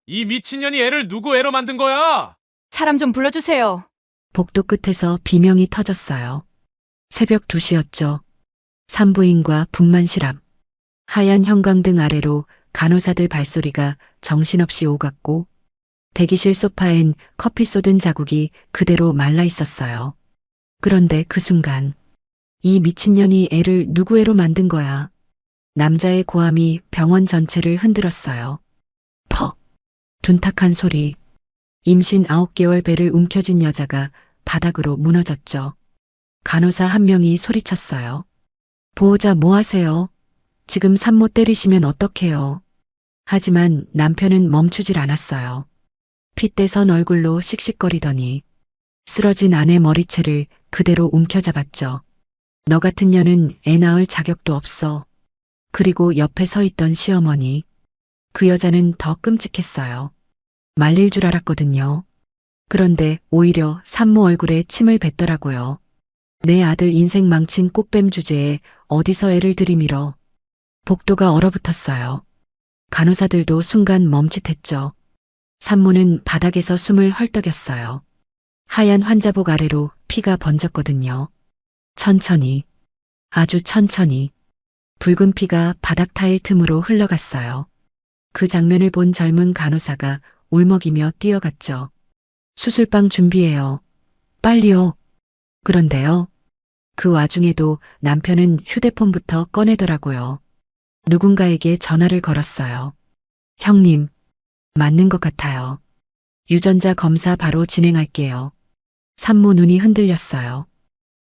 이 미친년이 애를 누구 애로 만든 거야? 사람 좀 불러주세요. 복도 끝에서 비명이 터졌어요. 새벽 2시였죠. 산부인과 분만실 앞. 하얀 형광등 아래로 간호사들 발소리가 정신없이 오갔고 대기실 소파엔 커피 쏟은 자국이 그대로 말라 있었어요. 그런데 그 순간 이 미친년이 애를 누구 애로 만든 거야. 남자의 고함이 병원 전체를 흔들었어요. 퍽. 둔탁한 소리. 임신 9개월 배를 움켜쥔 여자가 바닥으로 무너졌죠. 간호사 한 명이 소리쳤어요. 보호자 뭐 하세요? 지금 산모 때리시면 어떡해요? 하지만 남편은 멈추질 않았어요. 핏대선 얼굴로 씩씩거리더니 쓰러진 아내 머리채를 그대로 움켜잡았죠. 너 같은 년은 애 낳을 자격도 없어. 그리고 옆에 서 있던 시어머니. 그 여자는 더 끔찍했어요. 말릴 줄 알았거든요. 그런데 오히려 산모 얼굴에 침을 뱉더라고요. 내 아들 인생 망친 꽃뱀 주제에 어디서 애를 들이밀어. 복도가 얼어붙었어요. 간호사들도 순간 멈칫했죠. 산모는 바닥에서 숨을 헐떡였어요. 하얀 환자복 아래로 피가 번졌거든요. 천천히, 아주 천천히, 붉은 피가 바닥 타일 틈으로 흘러갔어요. 그 장면을 본 젊은 간호사가 울먹이며 뛰어갔죠. 수술방 준비해요. 빨리요. 그런데요. 그 와중에도 남편은 휴대폰부터 꺼내더라고요. 누군가에게 전화를 걸었어요. 형님, 맞는 것 같아요. 유전자 검사 바로 진행할게요. 산모 눈이 흔들렸어요.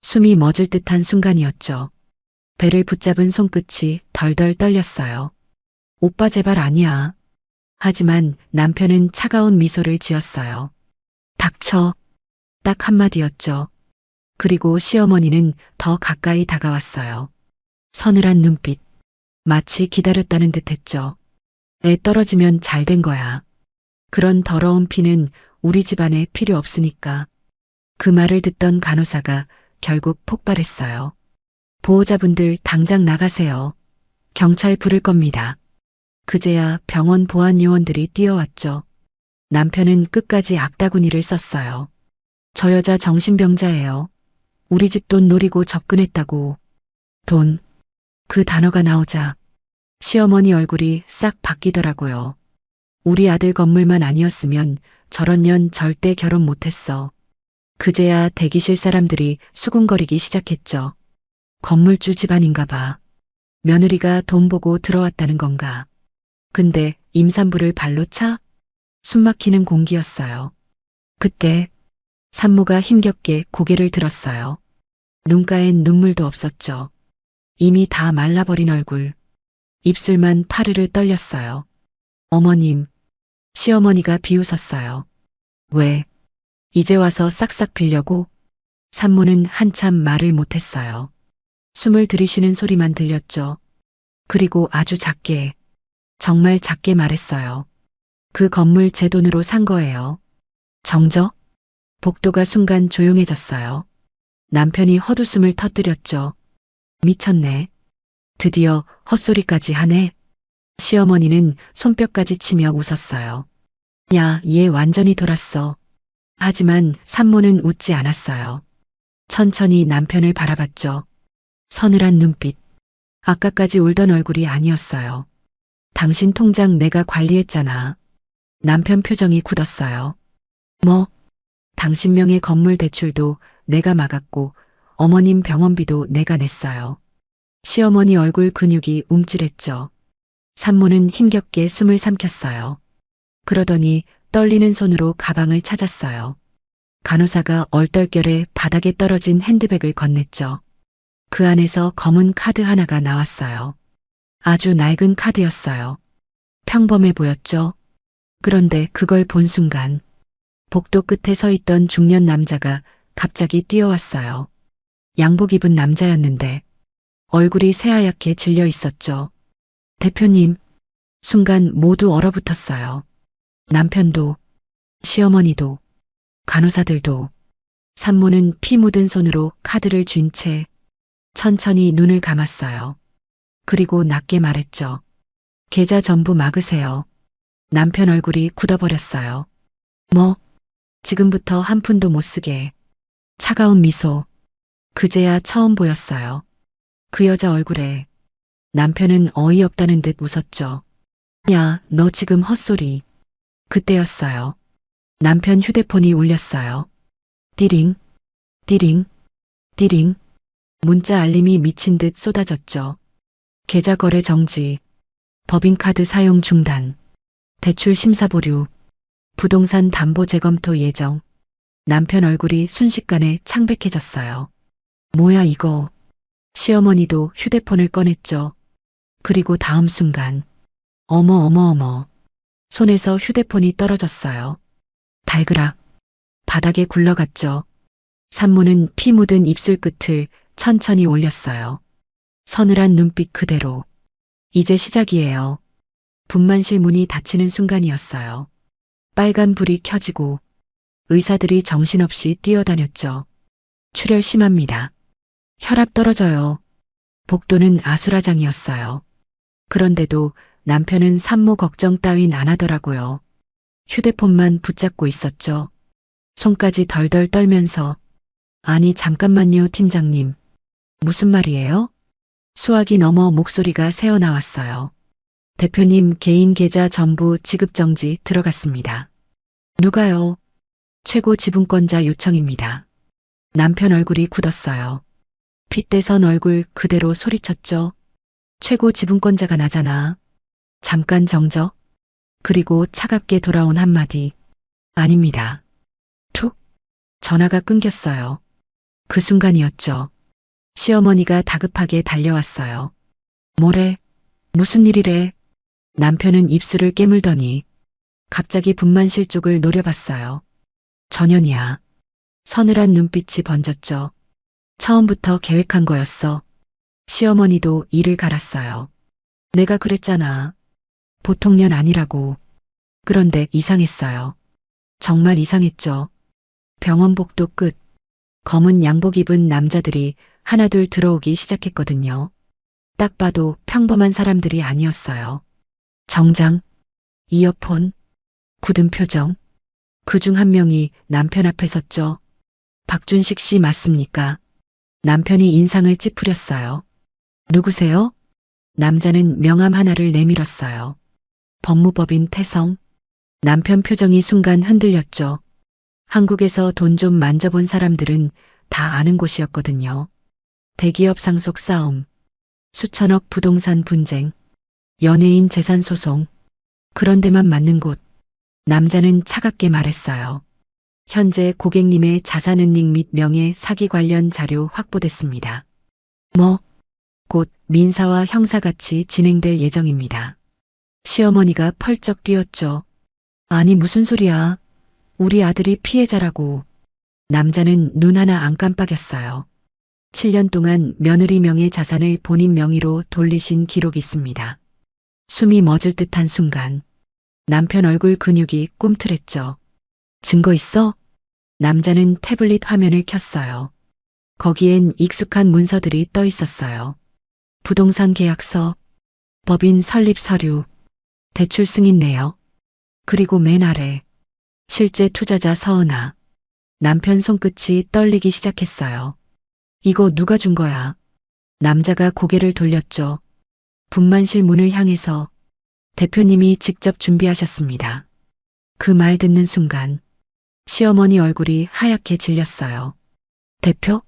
숨이 멎을 듯한 순간이었죠. 배를 붙잡은 손끝이 덜덜 떨렸어요. 오빠 제발 아니야. 하지만 남편은 차가운 미소를 지었어요. 닥쳐. 딱 한마디였죠. 그리고 시어머니는 더 가까이 다가왔어요. 서늘한 눈빛. 마치 기다렸다는 듯 했죠. 애 떨어지면 잘 된 거야. 그런 더러운 피는 우리 집안에 필요 없으니까. 그 말을 듣던 간호사가 결국 폭발했어요. 보호자분들 당장 나가세요. 경찰 부를 겁니다. 그제야 병원 보안 요원들이 뛰어왔죠. 남편은 끝까지 악다구니를 썼어요. 저 여자 정신병자예요. 우리 집 돈 노리고 접근했다고. 돈. 그 단어가 나오자 시어머니 얼굴이 싹 바뀌더라고요. 우리 아들 건물만 아니었으면 저런 년 절대 결혼 못했어. 그제야 대기실 사람들이 수군거리기 시작했죠. 건물주 집안인가 봐. 며느리가 돈 보고 들어왔다는 건가. 근데 임산부를 발로 차? 숨막히는 공기였어요. 그때 산모가 힘겹게 고개를 들었어요. 눈가엔 눈물도 없었죠. 이미 다 말라버린 얼굴. 입술만 파르르 떨렸어요. 어머님, 시어머니가 비웃었어요. 왜? 이제 와서 싹싹 빌려고? 산모는 한참 말을 못했어요. 숨을 들이쉬는 소리만 들렸죠. 그리고 아주 작게, 정말 작게 말했어요. 그 건물 제 돈으로 산 거예요. 정적? 복도가 순간 조용해졌어요. 남편이 헛웃음을 터뜨렸죠. 미쳤네. 드디어 헛소리까지 하네. 시어머니는 손뼉까지 치며 웃었어요. 야, 얘 완전히 돌았어. 하지만 산모는 웃지 않았어요. 천천히 남편을 바라봤죠. 서늘한 눈빛. 아까까지 울던 얼굴이 아니었어요. 당신 통장 내가 관리했잖아. 남편 표정이 굳었어요. 뭐? 당신 명의 건물 대출도 내가 막았고 어머님 병원비도 내가 냈어요. 시어머니 얼굴 근육이 움찔했죠. 산모는 힘겹게 숨을 삼켰어요. 그러더니 떨리는 손으로 가방을 찾았어요. 간호사가 얼떨결에 바닥에 떨어진 핸드백을 건넸죠. 그 안에서 검은 카드 하나가 나왔어요. 아주 낡은 카드였어요. 평범해 보였죠. 그런데 그걸 본 순간 복도 끝에 서 있던 중년 남자가 갑자기 뛰어왔어요. 양복 입은 남자였는데 얼굴이 새하얗게 질려 있었죠. 대표님, 순간 모두 얼어붙었어요. 남편도, 시어머니도, 간호사들도. 산모는 피 묻은 손으로 카드를 쥔 채 천천히 눈을 감았어요. 그리고 낮게 말했죠. 계좌 전부 막으세요. 남편 얼굴이 굳어버렸어요. 뭐, 지금부터 한 푼도 못 쓰게. 차가운 미소. 그제야 처음 보였어요. 그 여자 얼굴에. 남편은 어이없다는 듯 웃었죠. 야, 너 지금 헛소리. 그때였어요. 남편 휴대폰이 울렸어요. 띠링, 띠링, 띠링. 문자 알림이 미친 듯 쏟아졌죠. 계좌 거래 정지, 법인카드 사용 중단, 대출 심사 보류, 부동산 담보 재검토 예정. 남편 얼굴이 순식간에 창백해졌어요. 뭐야 이거. 시어머니도 휴대폰을 꺼냈죠. 그리고 다음 순간 어머. 손에서 휴대폰이 떨어졌어요. 달그락 바닥에 굴러갔죠. 산모는 피 묻은 입술 끝을 천천히 올렸어요. 서늘한 눈빛 그대로. 이제 시작이에요. 분만실 문이 닫히는 순간이었어요. 빨간 불이 켜지고 의사들이 정신없이 뛰어다녔죠. 출혈 심합니다. 혈압 떨어져요. 복도는 아수라장이었어요. 그런데도 남편은 산모 걱정 따윈 안 하더라고요. 휴대폰만 붙잡고 있었죠. 손까지 덜덜 떨면서 아니 잠깐만요 팀장님. 무슨 말이에요? 수화기 넘어 목소리가 새어나왔어요. 대표님 개인 계좌 전부 지급정지 들어갔습니다. 누가요? 최고 지분권자 요청입니다. 남편 얼굴이 굳었어요. 핏대선 얼굴 그대로 소리쳤죠. 최고 지분권자가 나잖아. 잠깐 정적. 그리고 차갑게 돌아온 한마디. 아닙니다. 툭. 전화가 끊겼어요. 그 순간이었죠. 시어머니가 다급하게 달려왔어요. 뭐래? 무슨 일이래? 남편은 입술을 깨물더니 갑자기 분만실 쪽을 노려봤어요. 전현이야. 서늘한 눈빛이 번졌죠. 처음부터 계획한 거였어. 시어머니도 이를 갈았어요. 내가 그랬잖아. 보통 년 아니라고. 그런데 이상했어요. 정말 이상했죠. 병원 복도 끝. 검은 양복 입은 남자들이 하나둘 들어오기 시작했거든요. 딱 봐도 평범한 사람들이 아니었어요. 정장, 이어폰, 굳은 표정. 그중 한 명이 남편 앞에 섰죠. 박준식 씨 맞습니까? 남편이 인상을 찌푸렸어요. 누구세요? 남자는 명함 하나를 내밀었어요. 법무법인 태성. 남편 표정이 순간 흔들렸죠. 한국에서 돈 좀 만져본 사람들은 다 아는 곳이었거든요. 대기업 상속 싸움, 수천억 부동산 분쟁, 연예인 재산 소송. 그런 데만 맞는 곳. 남자는 차갑게 말했어요. 현재 고객님의 자산 은닉 및 명예 사기 관련 자료 확보됐습니다. 뭐? 곧 민사와 형사같이 진행될 예정입니다. 시어머니가 펄쩍 뛰었죠. 아니 무슨 소리야. 우리 아들이 피해자라고. 남자는 눈 하나 안 깜빡였어요. 7년 동안 며느리 명의 자산을 본인 명의로 돌리신 기록이 있습니다. 숨이 멎을 듯한 순간 남편 얼굴 근육이 꿈틀했죠. 증거 있어? 남자는 태블릿 화면을 켰어요. 거기엔 익숙한 문서들이 떠 있었어요. 부동산 계약서, 법인 설립 서류, 대출 승인 내역, 그리고 맨 아래 실제 투자자 서은아. 남편 손끝이 떨리기 시작했어요. 이거 누가 준 거야? 남자가 고개를 돌렸죠. 분만실 문을 향해서 대표님이 직접 준비하셨습니다. 그 말 듣는 순간 시어머니 얼굴이 하얗게 질렸어요. 대표?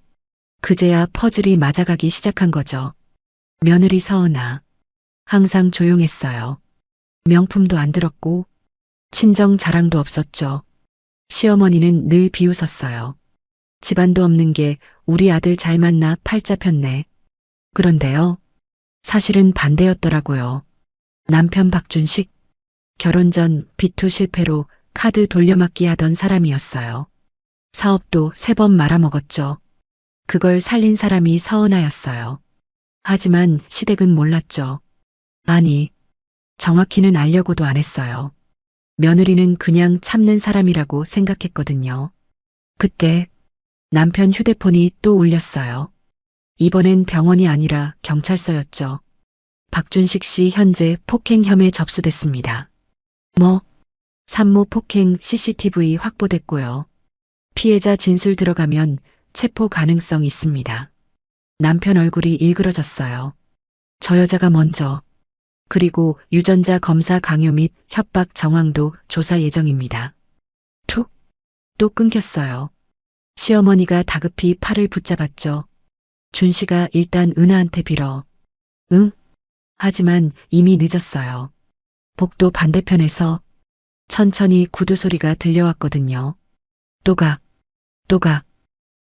그제야 퍼즐이 맞아가기 시작한 거죠. 며느리 서은아. 항상 조용했어요. 명품도 안 들었고 친정 자랑도 없었죠. 시어머니는 늘 비웃었어요. 집안도 없는 게 우리 아들 잘 만나 팔자 폈네. 그런데요. 사실은 반대였더라고요. 남편 박준식. 결혼 전 비투 실패로 카드 돌려막기 하던 사람이었어요. 사업도 3번 말아먹었죠. 그걸 살린 사람이 서은아였어요. 하지만 시댁은 몰랐죠. 아니, 정확히는 알려고도 안 했어요. 며느리는 그냥 참는 사람이라고 생각했거든요. 그때 남편 휴대폰이 또 울렸어요. 이번엔 병원이 아니라 경찰서였죠. 박준식 씨 현재 폭행 혐의 접수됐습니다. 뭐? 산모 폭행 CCTV 확보됐고요. 피해자 진술 들어가면 체포 가능성 있습니다. 남편 얼굴이 일그러졌어요. 저 여자가 먼저. 그리고 유전자 검사 강요 및 협박 정황도 조사 예정입니다. 툭! 또 끊겼어요. 시어머니가 다급히 팔을 붙잡았죠. 준 씨가 일단 은하한테 빌어. 응? 하지만 이미 늦었어요. 복도 반대편에서 천천히 구두 소리가 들려왔거든요. 또각, 또각.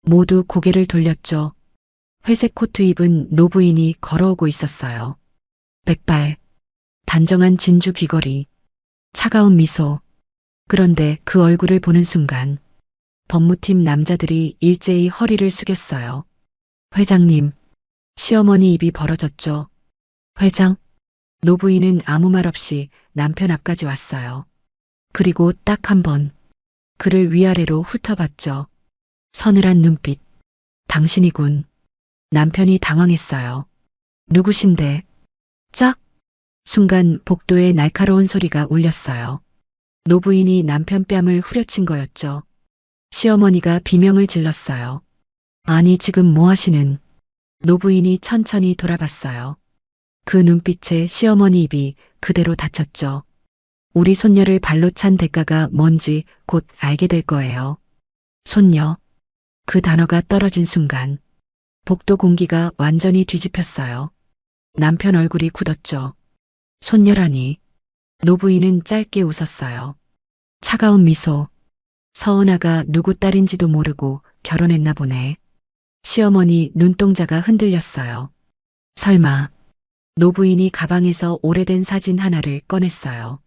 모두 고개를 돌렸죠. 회색 코트 입은 노부인이 걸어오고 있었어요. 백발, 단정한 진주 귀걸이, 차가운 미소. 그런데 그 얼굴을 보는 순간 법무팀 남자들이 일제히 허리를 숙였어요. 회장님, 시어머니 입이 벌어졌죠. 회장? 노부인은 아무 말 없이 남편 앞까지 왔어요. 그리고 딱 한 번 그를 위아래로 훑어봤죠. 서늘한 눈빛. 당신이군. 남편이 당황했어요. 누구신데? 짝? 순간 복도에 날카로운 소리가 울렸어요. 노부인이 남편 뺨을 후려친 거였죠. 시어머니가 비명을 질렀어요. 아니 지금 뭐 하시는? 노부인이 천천히 돌아봤어요. 그 눈빛에 시어머니 입이 그대로 닫혔죠. 우리 손녀를 발로 찬 대가가 뭔지 곧 알게 될 거예요. 손녀. 그 단어가 떨어진 순간 복도 공기가 완전히 뒤집혔어요. 남편 얼굴이 굳었죠. 손녀라니. 노부인은 짧게 웃었어요. 차가운 미소. 서은아가 누구 딸인지도 모르고 결혼했나 보네. 시어머니 눈동자가 흔들렸어요. 설마. 노부인이 가방에서 오래된 사진 하나를 꺼냈어요.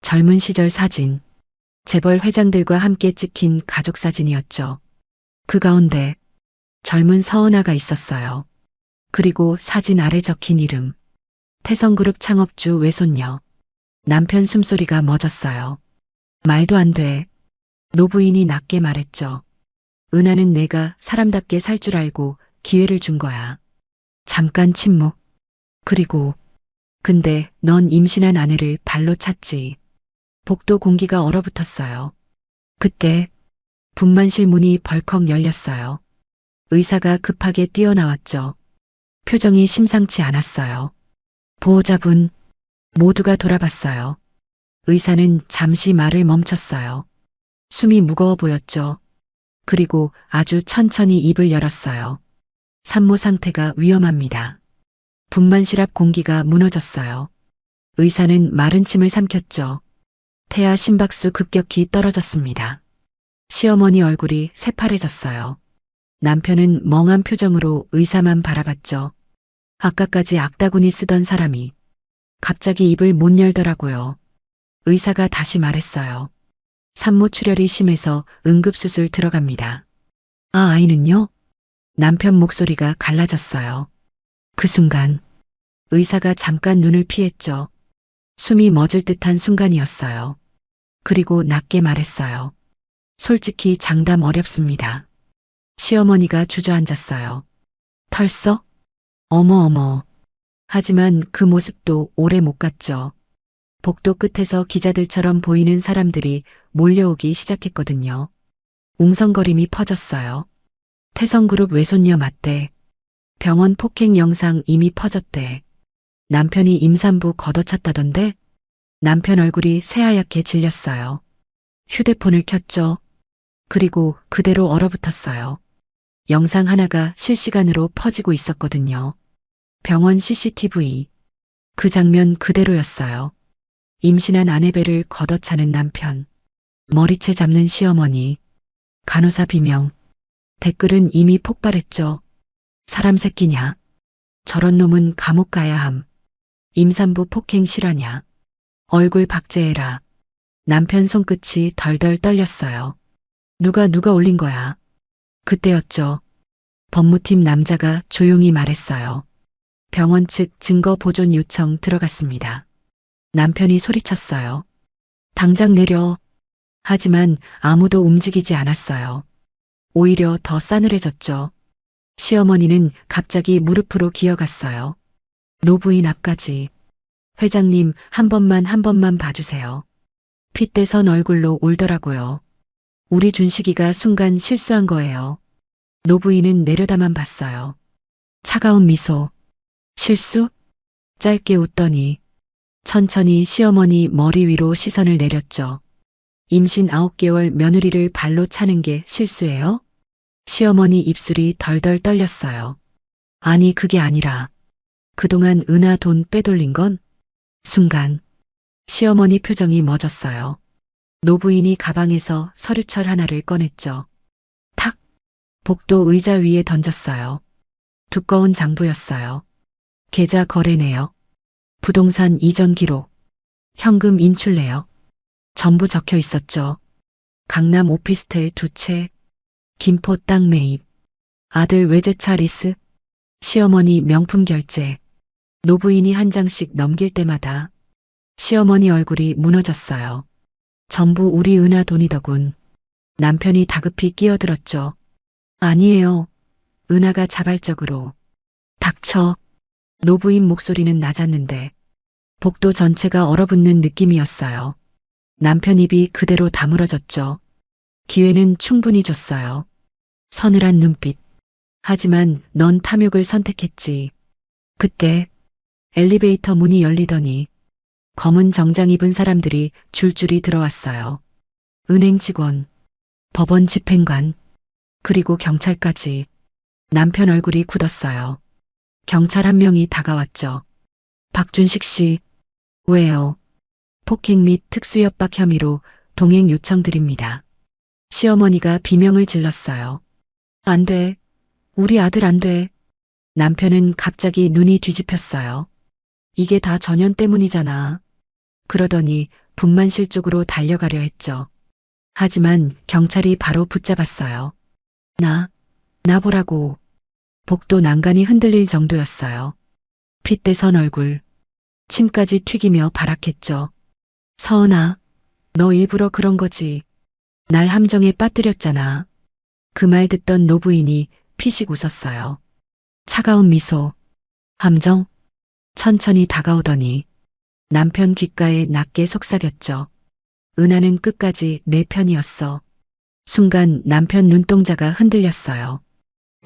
젊은 시절 사진. 재벌 회장들과 함께 찍힌 가족 사진이었죠. 그 가운데 젊은 서은아가 있었어요. 그리고 사진 아래 적힌 이름. 태성그룹 창업주 외손녀. 남편 숨소리가 멎었어요. 말도 안 돼. 노부인이 낮게 말했죠. 은하는 내가 사람답게 살 줄 알고 기회를 준 거야. 잠깐 침묵. 그리고 근데 넌 임신한 아내를 발로 찼지. 복도 공기가 얼어붙었어요. 그때 분만실 문이 벌컥 열렸어요. 의사가 급하게 뛰어나왔죠. 표정이 심상치 않았어요. 보호자분, 모두가 돌아봤어요. 의사는 잠시 말을 멈췄어요. 숨이 무거워 보였죠. 그리고 아주 천천히 입을 열었어요. 산모 상태가 위험합니다. 분만실 앞 공기가 무너졌어요. 의사는 마른 침을 삼켰죠. 태아 심박수 급격히 떨어졌습니다. 시어머니 얼굴이 새파래졌어요. 남편은 멍한 표정으로 의사만 바라봤죠. 아까까지 악다구니 쓰던 사람이 갑자기 입을 못 열더라고요. 의사가 다시 말했어요. 산모 출혈이 심해서 응급수술 들어갑니다. 아, 아이는요? 남편 목소리가 갈라졌어요. 그 순간 의사가 잠깐 눈을 피했죠. 숨이 멎을 듯한 순간이었어요. 그리고 낮게 말했어요. 솔직히 장담 어렵습니다. 시어머니가 주저앉았어요. 털썩? 어머. 하지만 그 모습도 오래 못 갔죠. 복도 끝에서 기자들처럼 보이는 사람들이 몰려오기 시작했거든요. 웅성거림이 퍼졌어요. 태성그룹 외손녀 맞대. 병원 폭행 영상 이미 퍼졌대. 남편이 임산부 걷어찼다던데? 남편 얼굴이 새하얗게 질렸어요. 휴대폰을 켰죠. 그리고 그대로 얼어붙었어요. 영상 하나가 실시간으로 퍼지고 있었거든요. 병원 CCTV. 그 장면 그대로였어요. 임신한 아내 배를 걷어차는 남편. 머리채 잡는 시어머니. 간호사 비명. 댓글은 이미 폭발했죠. 사람 새끼냐? 저런 놈은 감옥 가야 함. 임산부 폭행 실화냐? 얼굴 박제해라. 남편 손끝이 덜덜 떨렸어요. 누가 올린 거야? 그때였죠. 법무팀 남자가 조용히 말했어요. 병원 측 증거 보존 요청 들어갔습니다. 남편이 소리쳤어요. 당장 내려. 하지만 아무도 움직이지 않았어요. 오히려 더 싸늘해졌죠. 시어머니는 갑자기 무릎으로 기어갔어요. 노부인 앞까지. 회장님, 한 번만 봐주세요. 핏대선 얼굴로 울더라고요. 우리 준식이가 순간 실수한 거예요. 노부인은 내려다만 봤어요. 차가운 미소. 실수? 짧게 웃더니 천천히 시어머니 머리 위로 시선을 내렸죠. 임신 9개월 며느리를 발로 차는 게 실수예요? 시어머니 입술이 덜덜 떨렸어요. 아니 그게 아니라 그동안 은하 돈 빼돌린 건? 순간 시어머니 표정이 멎었어요. 노부인이 가방에서 서류철 하나를 꺼냈죠. 탁! 복도 의자 위에 던졌어요. 두꺼운 장부였어요. 계좌 거래 내역, 부동산 이전 기록, 현금 인출 내역, 전부 적혀 있었죠. 강남 오피스텔 2채, 김포 땅 매입, 아들 외제차 리스, 시어머니 명품 결제. 노부인이 한 장씩 넘길 때마다 시어머니 얼굴이 무너졌어요. 전부 우리 은하 돈이더군. 남편이 다급히 끼어들었죠. 아니에요. 은하가 자발적으로. 닥쳐. 노부인 목소리는 낮았는데 복도 전체가 얼어붙는 느낌이었어요. 남편 입이 그대로 다물어졌죠. 기회는 충분히 줬어요. 서늘한 눈빛. 하지만 넌 탐욕을 선택했지. 그때 엘리베이터 문이 열리더니 검은 정장 입은 사람들이 줄줄이 들어왔어요. 은행 직원, 법원 집행관, 그리고 경찰까지. 남편 얼굴이 굳었어요. 경찰 한 명이 다가왔죠. 박준식 씨, 왜요? 폭행 및 특수협박 혐의로 동행 요청드립니다. 시어머니가 비명을 질렀어요. 안 돼. 우리 아들 안 돼. 남편은 갑자기 눈이 뒤집혔어요. 이게 다 전현 때문이잖아. 그러더니 분만실 쪽으로 달려가려 했죠. 하지만 경찰이 바로 붙잡았어요. 나 보라고. 복도 난간이 흔들릴 정도였어요. 핏대선 얼굴, 침까지 튀기며 발악했죠. 서은아, 너 일부러 그런 거지. 날 함정에 빠뜨렸잖아. 그 말 듣던 노부인이 피식 웃었어요. 차가운 미소. 함정? 천천히 다가오더니 남편 귓가에 낮게 속삭였죠. 은하는 끝까지 내 편이었어. 순간 남편 눈동자가 흔들렸어요.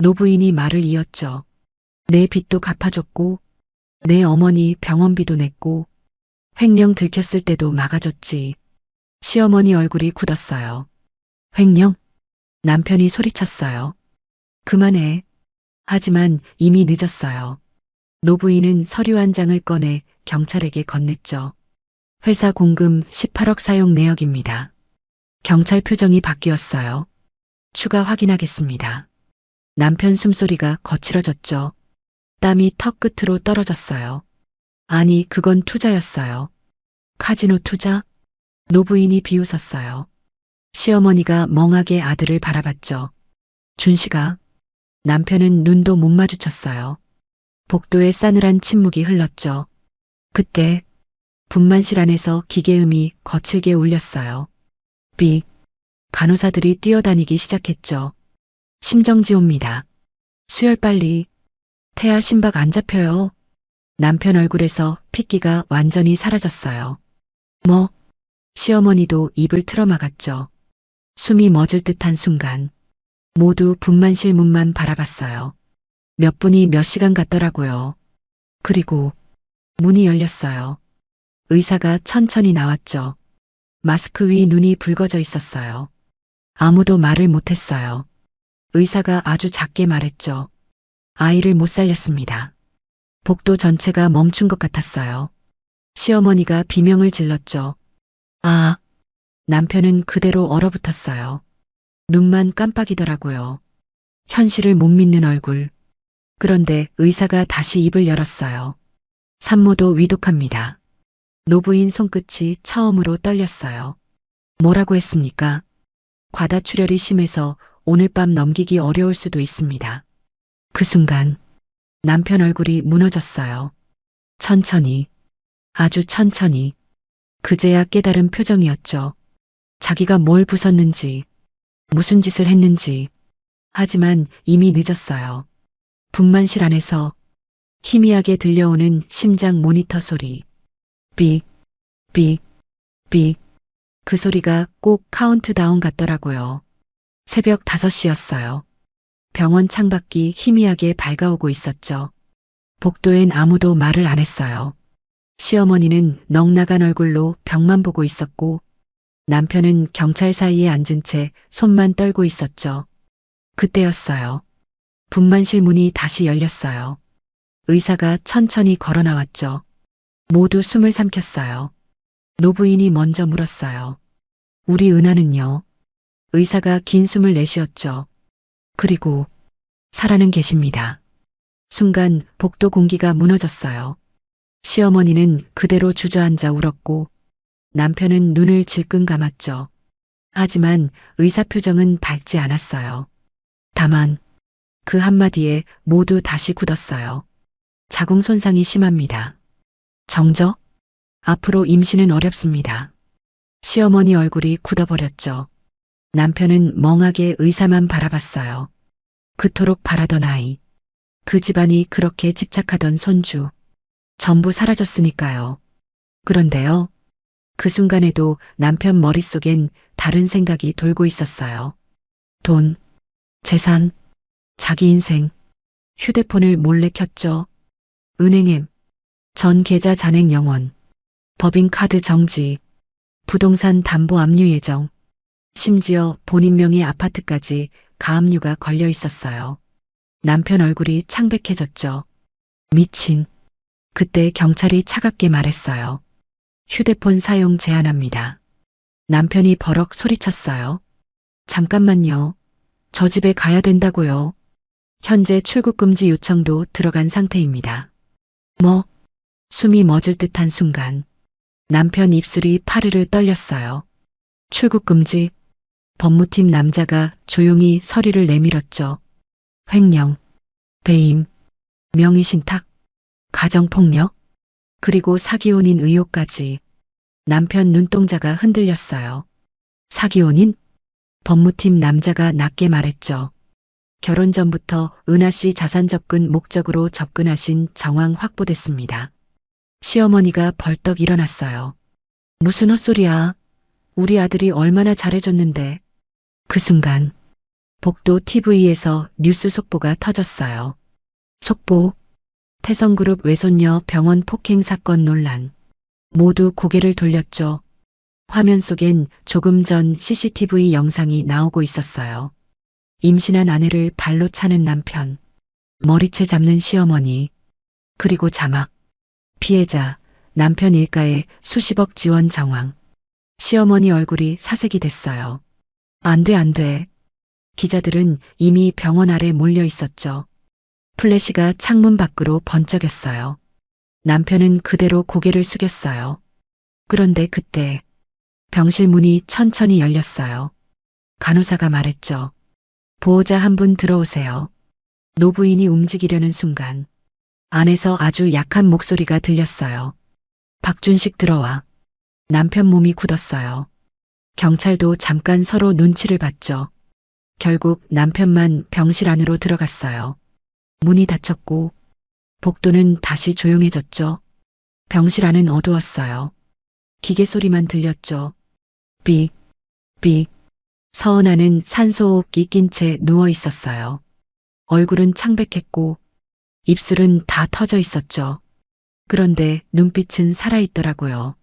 노부인이 말을 이었죠. 내 빚도 갚아줬고 내 어머니 병원비도 냈고 횡령 들켰을 때도 막아줬지. 시어머니 얼굴이 굳었어요. 횡령? 남편이 소리쳤어요. 그만해. 하지만 이미 늦었어요. 노부인은 서류 한 장을 꺼내 경찰에게 건넸죠. 회사 공금 18억 사용 내역입니다. 경찰 표정이 바뀌었어요. 추가 확인하겠습니다. 남편 숨소리가 거칠어졌죠. 땀이 턱 끝으로 떨어졌어요. 아니, 그건 투자였어요. 카지노 투자? 노부인이 비웃었어요. 시어머니가 멍하게 아들을 바라봤죠. 준식아. 남편은 눈도 못 마주쳤어요. 복도에 싸늘한 침묵이 흘렀죠. 그때 분만실 안에서 기계음이 거칠게 울렸어요. 삑. 간호사들이 뛰어다니기 시작했죠. 심정지옵니다. 수혈 빨리. 태아 심박 안 잡혀요. 남편 얼굴에서 핏기가 완전히 사라졌어요. 뭐? 시어머니도 입을 틀어막았죠. 숨이 멎을 듯한 순간 모두 분만실 문만 바라봤어요. 몇 분이 몇 시간 같더라고요. 그리고 문이 열렸어요. 의사가 천천히 나왔죠. 마스크 위 눈이 붉어져 있었어요. 아무도 말을 못했어요. 의사가 아주 작게 말했죠. 아이를 못 살렸습니다. 복도 전체가 멈춘 것 같았어요. 시어머니가 비명을 질렀죠. 아, 남편은 그대로 얼어붙었어요. 눈만 깜빡이더라고요. 현실을 못 믿는 얼굴. 그런데 의사가 다시 입을 열었어요. 산모도 위독합니다. 노부인 손끝이 처음으로 떨렸어요. 뭐라고 했습니까? 과다출혈이 심해서 오늘 밤 넘기기 어려울 수도 있습니다. 그 순간 남편 얼굴이 무너졌어요. 천천히, 아주 천천히. 그제야 깨달은 표정이었죠. 자기가 뭘 부쉈는지, 무슨 짓을 했는지. 하지만 이미 늦었어요. 분만실 안에서 희미하게 들려오는 심장 모니터 소리. 삑, 삑, 삑. 그 소리가 꼭 카운트다운 같더라고요. 새벽 5시였어요. 병원 창밖이 희미하게 밝아오고 있었죠. 복도엔 아무도 말을 안 했어요. 시어머니는 넉나간 얼굴로 벽만 보고 있었고 남편은 경찰 사이에 앉은 채 손만 떨고 있었죠. 그때였어요. 분만실 문이 다시 열렸어요. 의사가 천천히 걸어 나왔죠. 모두 숨을 삼켰어요. 노부인이 먼저 물었어요. 우리 은하는요? 의사가 긴 숨을 내쉬었죠. 그리고 살아는 계십니다. 순간 복도 공기가 무너졌어요. 시어머니는 그대로 주저앉아 울었고 남편은 눈을 질끈 감았죠. 하지만 의사 표정은 밝지 않았어요. 다만 그 한마디에 모두 다시 굳었어요. 자궁 손상이 심합니다. 정저? 앞으로 임신은 어렵습니다. 시어머니 얼굴이 굳어버렸죠. 남편은 멍하게 의사만 바라봤어요. 그토록 바라던 아이, 그 집안이 그렇게 집착하던 손주, 전부 사라졌으니까요. 그런데요, 그 순간에도 남편 머릿속엔 다른 생각이 돌고 있었어요. 돈, 재산, 자기 인생, 휴대폰을 몰래 켰죠. 은행앱, 전 계좌 잔액 영원, 법인카드 정지, 부동산 담보 압류 예정, 심지어 본인 명의 아파트까지 가압류가 걸려 있었어요. 남편 얼굴이 창백해졌죠. 미친. 그때 경찰이 차갑게 말했어요. 휴대폰 사용 제한합니다. 남편이 버럭 소리쳤어요. 잠깐만요. 저 집에 가야 된다고요. 현재 출국 금지 요청도 들어간 상태입니다. 뭐? 숨이 멎을 듯한 순간 남편 입술이 파르르 떨렸어요. 출국 금지. 법무팀 남자가 조용히 서류를 내밀었죠. 횡령, 배임, 명의신탁, 가정폭력, 그리고 사기혼인 의혹까지. 남편 눈동자가 흔들렸어요. 사기혼인? 법무팀 남자가 낮게 말했죠. 결혼 전부터 은하 씨 자산 접근 목적으로 접근하신 정황 확보됐습니다. 시어머니가 벌떡 일어났어요. 무슨 헛소리야. 우리 아들이 얼마나 잘해줬는데. 그 순간 복도 TV에서 뉴스 속보가 터졌어요. 속보, 태성그룹 외손녀 병원 폭행 사건 논란. 모두 고개를 돌렸죠. 화면 속엔 조금 전 CCTV 영상이 나오고 있었어요. 임신한 아내를 발로 차는 남편, 머리채 잡는 시어머니, 그리고 자막, 피해자, 남편 일가의 수십억 지원 정황. 시어머니 얼굴이 사색이 됐어요. 안 돼, 안 돼. 기자들은 이미 병원 아래 몰려 있었죠. 플래시가 창문 밖으로 번쩍였어요. 남편은 그대로 고개를 숙였어요. 그런데 그때 병실 문이 천천히 열렸어요. 간호사가 말했죠. 보호자 한 분 들어오세요. 노부인이 움직이려는 순간 안에서 아주 약한 목소리가 들렸어요. 박준식 들어와. 남편 몸이 굳었어요. 경찰도 잠깐 서로 눈치를 봤죠. 결국 남편만 병실 안으로 들어갔어요. 문이 닫혔고 복도는 다시 조용해졌죠. 병실 안은 어두웠어요. 기계 소리만 들렸죠. 삑, 삑. 서은아는 산소호흡기 낀 채 누워 있었어요. 얼굴은 창백했고 입술은 다 터져 있었죠. 그런데 눈빛은 살아있더라고요.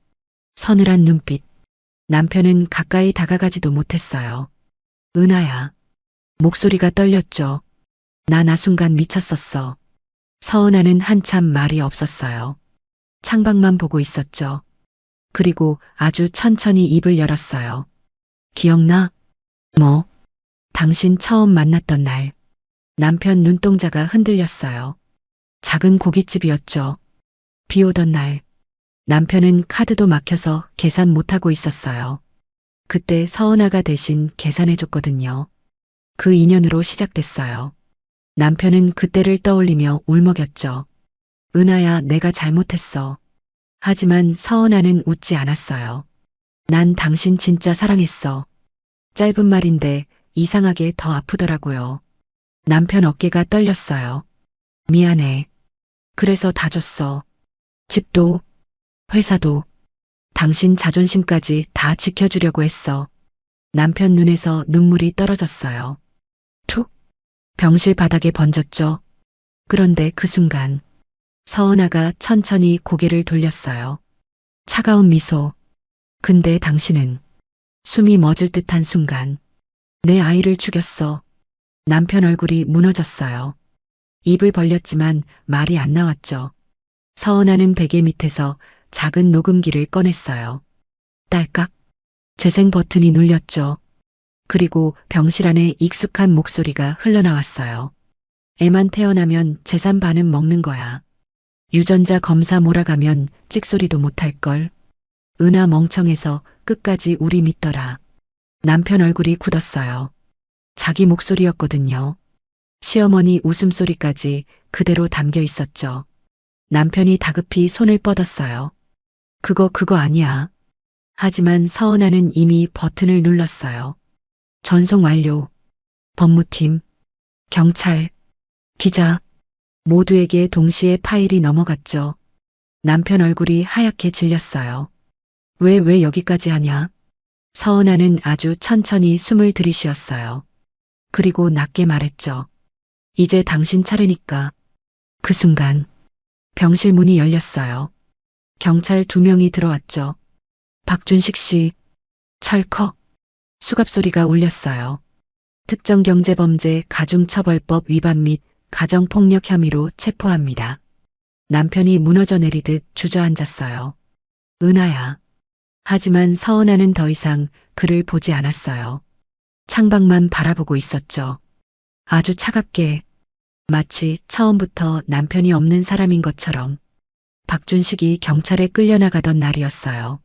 서늘한 눈빛. 남편은 가까이 다가가지도 못했어요. 은하야. 목소리가 떨렸죠. 나 순간 미쳤었어. 서은아는 한참 말이 없었어요. 창밖만 보고 있었죠. 그리고 아주 천천히 입을 열었어요. 기억나? 뭐? 당신 처음 만났던 날. 남편 눈동자가 흔들렸어요. 작은 고깃집이었죠. 비 오던 날. 남편은 카드도 막혀서 계산 못하고 있었어요. 그때 서은아가 대신 계산해줬거든요. 그 인연으로 시작됐어요. 남편은 그때를 떠올리며 울먹였죠. 은하야, 내가 잘못했어. 하지만 서은아는 웃지 않았어요. 난 당신 진짜 사랑했어. 짧은 말인데 이상하게 더 아프더라고요. 남편 어깨가 떨렸어요. 미안해. 그래서 다 줬어. 집도, 회사도, 당신 자존심까지 다 지켜주려고 했어. 남편 눈에서 눈물이 떨어졌어요. 툭! 병실 바닥에 번졌죠. 그런데 그 순간 서은아가 천천히 고개를 돌렸어요. 차가운 미소. 근데 당신은 숨이 멎을 듯한 순간 내 아이를 죽였어. 남편 얼굴이 무너졌어요. 입을 벌렸지만 말이 안 나왔죠. 서은아는 베개 밑에서 작은 녹음기를 꺼냈어요. 딸깍. 재생 버튼이 눌렸죠. 그리고 병실 안에 익숙한 목소리가 흘러나왔어요. 애만 태어나면 재산 반은 먹는 거야. 유전자 검사 몰아가면 찍소리도 못할걸. 은하 멍청해서 끝까지 우리 믿더라. 남편 얼굴이 굳었어요. 자기 목소리였거든요. 시어머니 웃음소리까지 그대로 담겨 있었죠. 남편이 다급히 손을 뻗었어요. 그거 아니야. 하지만 서은아는 이미 버튼을 눌렀어요. 전송 완료. 법무팀, 경찰, 기자, 모두에게 동시에 파일이 넘어갔죠. 남편 얼굴이 하얗게 질렸어요. 왜 여기까지 하냐? 서은아는 아주 천천히 숨을 들이쉬었어요. 그리고 낮게 말했죠. 이제 당신 차례니까. 그 순간 병실 문이 열렸어요. 경찰 2명이 들어왔죠. 박준식 씨, 철컥. 수갑 소리가 울렸어요. 특정경제범죄 가중처벌법 위반 및 가정폭력 혐의로 체포합니다. 남편이 무너져 내리듯 주저앉았어요. 은하야. 하지만 서은아는 더 이상 그를 보지 않았어요. 창밖만 바라보고 있었죠. 아주 차갑게, 마치 처음부터 남편이 없는 사람인 것처럼. 박준식이 경찰에 끌려나가던 날이었어요.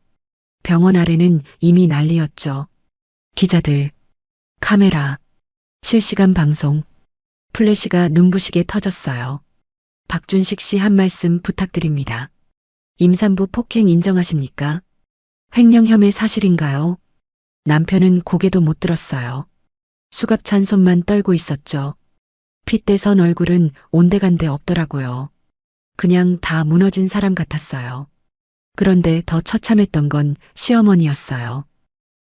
병원 아래는 이미 난리였죠. 기자들, 카메라, 실시간 방송, 플래시가 눈부시게 터졌어요. 박준식 씨 한 말씀 부탁드립니다. 임산부 폭행 인정하십니까? 횡령 혐의 사실인가요? 남편은 고개도 못 들었어요. 수갑 찬 손만 떨고 있었죠. 핏대선 얼굴은 온데간데 없더라고요. 그냥 다 무너진 사람 같았어요. 그런데 더 처참했던 건 시어머니였어요.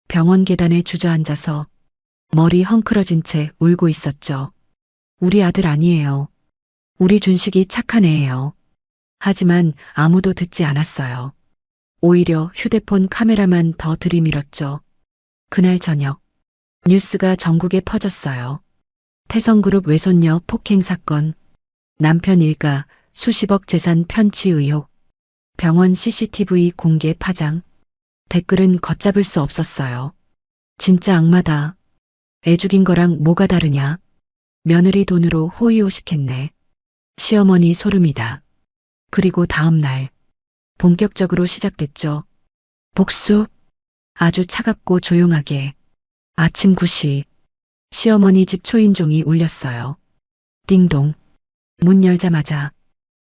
병원 계단에 주저앉아서 머리 헝클어진 채 울고 있었죠. 우리 아들 아니에요. 우리 준식이 착한 애예요. 하지만 아무도 듣지 않았어요. 오히려 휴대폰 카메라만 더 들이밀었죠. 그날 저녁 뉴스가 전국에 퍼졌어요. 태성그룹 외손녀 폭행 사건, 남편 일가 수십억 재산 편취 의혹, 병원 CCTV 공개 파장, 댓글은 걷잡을 수 없었어요. 진짜 악마다. 애 죽인 거랑 뭐가 다르냐? 며느리 돈으로 호의호식했네. 시어머니 소름이다. 그리고 다음 날 본격적으로 시작됐죠. 복수. 아주 차갑고 조용하게. 아침 9시 시어머니 집 초인종이 울렸어요. 띵동. 문 열자마자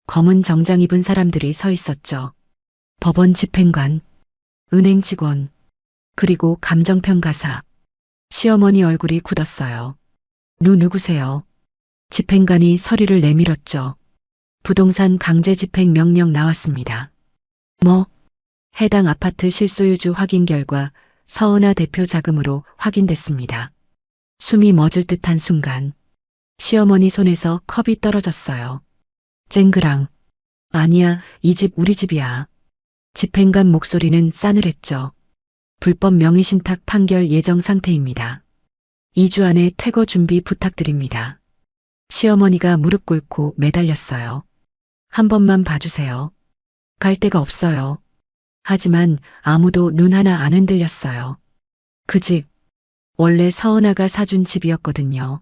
검은 정장 입은 사람들이 서 있었죠. 법원 집행관, 은행 직원, 그리고 감정평가사. 시어머니 얼굴이 굳었어요. 누구세요? 집행관이 서류를 내밀었죠. 부동산 강제 집행 명령 나왔습니다. 뭐? 해당 아파트 실소유주 확인 결과 서은아 대표 자금으로 확인됐습니다. 숨이 멎을 듯한 순간 시어머니 손에서 컵이 떨어졌어요. 쨍그랑. 아니야, 이 집 우리 집이야. 집행관 목소리는 싸늘했죠. 불법 명의신탁 판결 예정 상태입니다. 2주 안에 퇴거 준비 부탁드립니다. 시어머니가 무릎 꿇고 매달렸어요. 한 번만 봐주세요. 갈 데가 없어요. 하지만 아무도 눈 하나 안 흔들렸어요. 그 집, 원래 서은아가 사준 집이었거든요.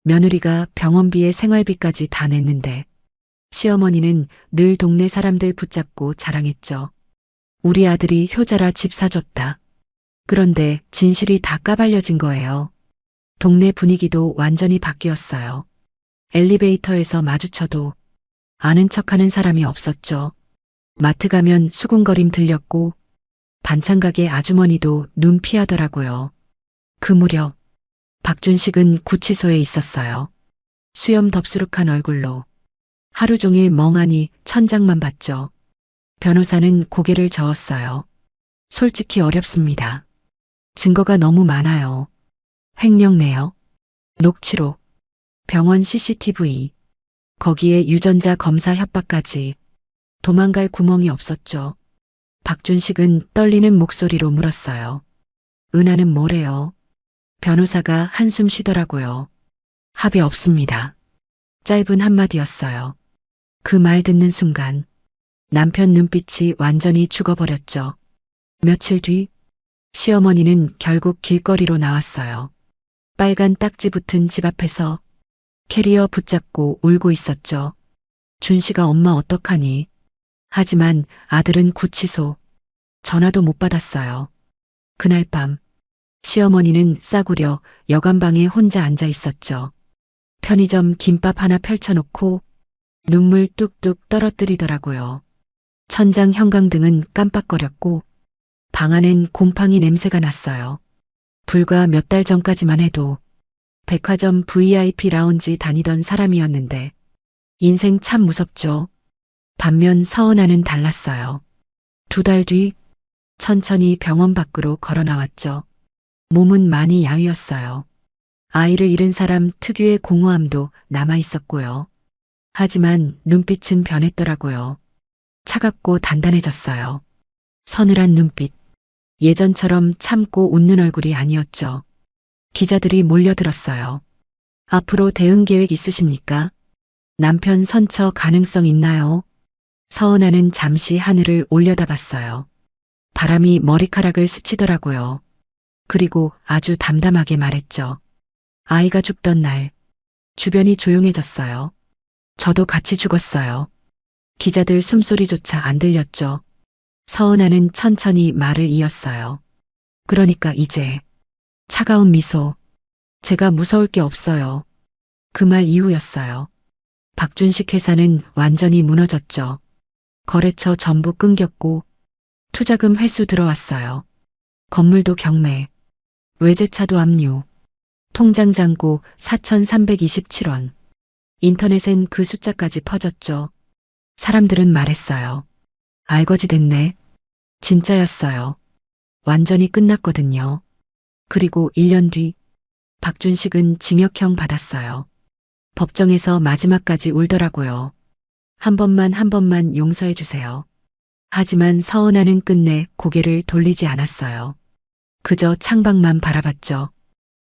며느리가 병원비에 생활비까지 다 냈는데 시어머니는 늘 동네 사람들 붙잡고 자랑했죠. 우리 아들이 효자라 집 사줬다. 그런데 진실이 다 까발려진 거예요. 동네 분위기도 완전히 바뀌었어요. 엘리베이터에서 마주쳐도 아는 척하는 사람이 없었죠. 마트 가면 수군거림 들렸고 반찬 가게 아주머니도 눈 피하더라고요. 그 무렵 박준식은 구치소에 있었어요. 수염 덥수룩한 얼굴로 하루 종일 멍하니 천장만 봤죠. 변호사는 고개를 저었어요. 솔직히 어렵습니다. 증거가 너무 많아요. 횡령 내역, 녹취록, 병원 CCTV, 거기에 유전자 검사 협박까지. 도망갈 구멍이 없었죠. 박준식은 떨리는 목소리로 물었어요. 은하는 뭐래요? 변호사가 한숨 쉬더라고요. 합의 없습니다. 짧은 한마디였어요. 그 말 듣는 순간 남편 눈빛이 완전히 죽어버렸죠. 며칠 뒤 시어머니는 결국 길거리로 나왔어요. 빨간 딱지 붙은 집 앞에서 캐리어 붙잡고 울고 있었죠. 준씨가 엄마 어떡하니? 하지만 아들은 구치소. 전화도 못 받았어요. 그날 밤 시어머니는 싸구려 여간방에 혼자 앉아 있었죠. 편의점 김밥 하나 펼쳐놓고 눈물 뚝뚝 떨어뜨리더라고요. 천장 형광등은 깜빡거렸고 방 안엔 곰팡이 냄새가 났어요. 불과 몇 달 전까지만 해도 백화점 VIP 라운지 다니던 사람이었는데 인생 참 무섭죠. 반면 서은아는 달랐어요. 2달 뒤 천천히 병원 밖으로 걸어 나왔죠. 몸은 많이 야위었어요. 아이를 잃은 사람 특유의 공허함도 남아 있었고요. 하지만 눈빛은 변했더라고요. 차갑고 단단해졌어요. 서늘한 눈빛. 예전처럼 참고 웃는 얼굴이 아니었죠. 기자들이 몰려들었어요. 앞으로 대응 계획 있으십니까? 남편 선처 가능성 있나요? 서은아는 잠시 하늘을 올려다봤어요. 바람이 머리카락을 스치더라고요. 그리고 아주 담담하게 말했죠. 아이가 죽던 날 주변이 조용해졌어요. 저도 같이 죽었어요. 기자들 숨소리조차 안 들렸죠. 서은아는 천천히 말을 이었어요. 그러니까 이제 차가운 미소. 제가 무서울 게 없어요. 그 말 이후였어요. 박준식 회사는 완전히 무너졌죠. 거래처 전부 끊겼고 투자금 회수 들어왔어요. 건물도 경매, 외제차도 압류, 통장 잔고 4,327원. 인터넷엔 그 숫자까지 퍼졌죠. 사람들은 말했어요. 알거지 됐네. 진짜였어요. 완전히 끝났거든요. 그리고 1년 뒤 박준식은 징역형 받았어요. 법정에서 마지막까지 울더라고요. 한 번만 용서해 주세요. 하지만 서은아는 끝내 고개를 돌리지 않았어요. 그저 창밖만 바라봤죠.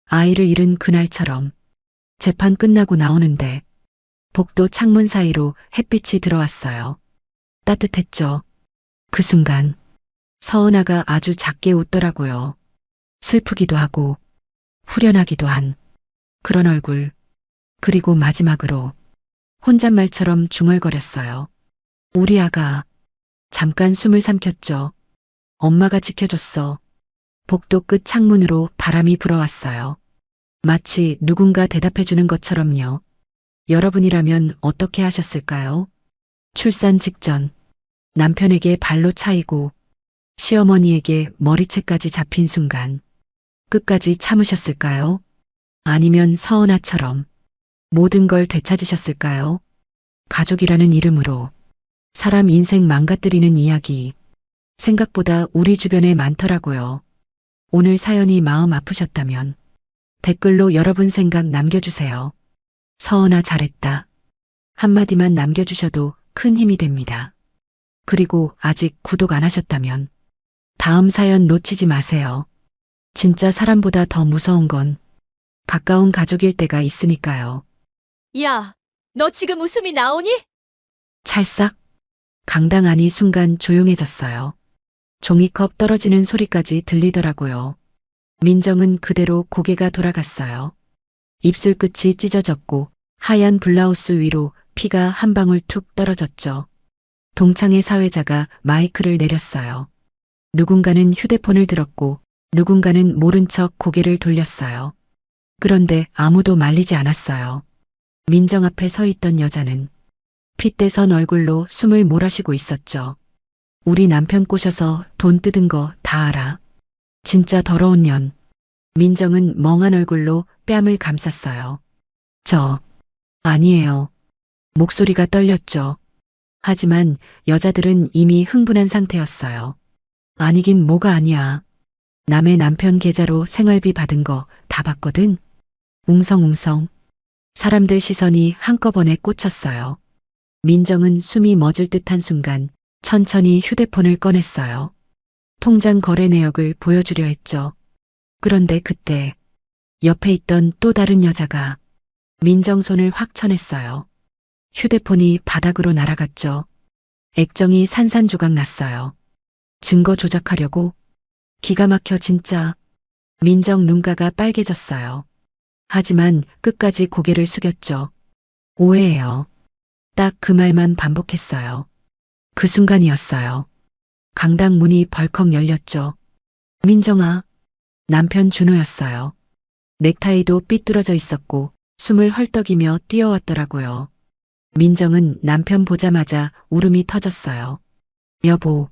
아이를 잃은 그날처럼 재판 끝나고 나오는데 복도 창문 사이로 햇빛이 들어왔어요. 따뜻했죠. 그 순간 서은아가 아주 작게 웃더라고요. 슬프기도 하고 후련하기도 한 그런 얼굴. 그리고 마지막으로 혼잣말처럼 중얼거렸어요. 우리 아가. 잠깐 숨을 삼켰죠. 엄마가 지켜줬어. 복도 끝 창문으로 바람이 불어왔어요. 마치 누군가 대답해주는 것처럼요. 여러분이라면 어떻게 하셨을까요? 출산 직전 남편에게 발로 차이고 시어머니에게 머리채까지 잡힌 순간 끝까지 참으셨을까요? 아니면 서은아처럼 모든 걸 되찾으셨을까요? 가족이라는 이름으로 사람 인생 망가뜨리는 이야기 생각보다 우리 주변에 많더라고요. 오늘 사연이 마음 아프셨다면 댓글로 여러분 생각 남겨주세요. 서은아 잘했다. 한마디만 남겨주셔도 큰 힘이 됩니다. 그리고 아직 구독 안 하셨다면 다음 사연 놓치지 마세요. 진짜 사람보다 더 무서운 건 가까운 가족일 때가 있으니까요. 야, 너 지금 웃음이 나오니? 찰싹. 강당 안이 순간 조용해졌어요. 종이컵 떨어지는 소리까지 들리더라고요. 민정은 그대로 고개가 돌아갔어요. 입술 끝이 찢어졌고 하얀 블라우스 위로 피가 한 방울 툭 떨어졌죠. 동창의 사회자가 마이크를 내렸어요. 누군가는 휴대폰을 들었고 누군가는 모른 척 고개를 돌렸어요. 그런데 아무도 말리지 않았어요. 민정 앞에 서 있던 여자는 핏대선 얼굴로 숨을 몰아쉬고 있었죠. 우리 남편 꼬셔서 돈 뜯은 거 다 알아. 진짜 더러운 년. 민정은 멍한 얼굴로 뺨을 감쌌어요. 아니에요. 목소리가 떨렸죠. 하지만 여자들은 이미 흥분한 상태였어요. 아니긴 뭐가 아니야. 남의 남편 계좌로 생활비 받은 거 다 봤거든. 웅성웅성. 사람들 시선이 한꺼번에 꽂혔어요. 민정은 숨이 멎을 듯한 순간 천천히 휴대폰을 꺼냈어요. 통장 거래 내역을 보여주려 했죠. 그런데 그때 옆에 있던 또 다른 여자가 민정 손을 확 쳐냈어요. 휴대폰이 바닥으로 날아갔죠. 액정이 산산조각 났어요. 증거 조작하려고? 기가 막혀 진짜. 민정 눈가가 빨개졌어요. 하지만 끝까지 고개를 숙였죠. 오해예요. 딱 그 말만 반복했어요. 그 순간이었어요. 강당 문이 벌컥 열렸죠. 민정아. 남편 준호였어요. 넥타이도 삐뚤어져 있었고 숨을 헐떡이며 뛰어왔더라고요. 민정은 남편 보자마자 울음이 터졌어요. 여보.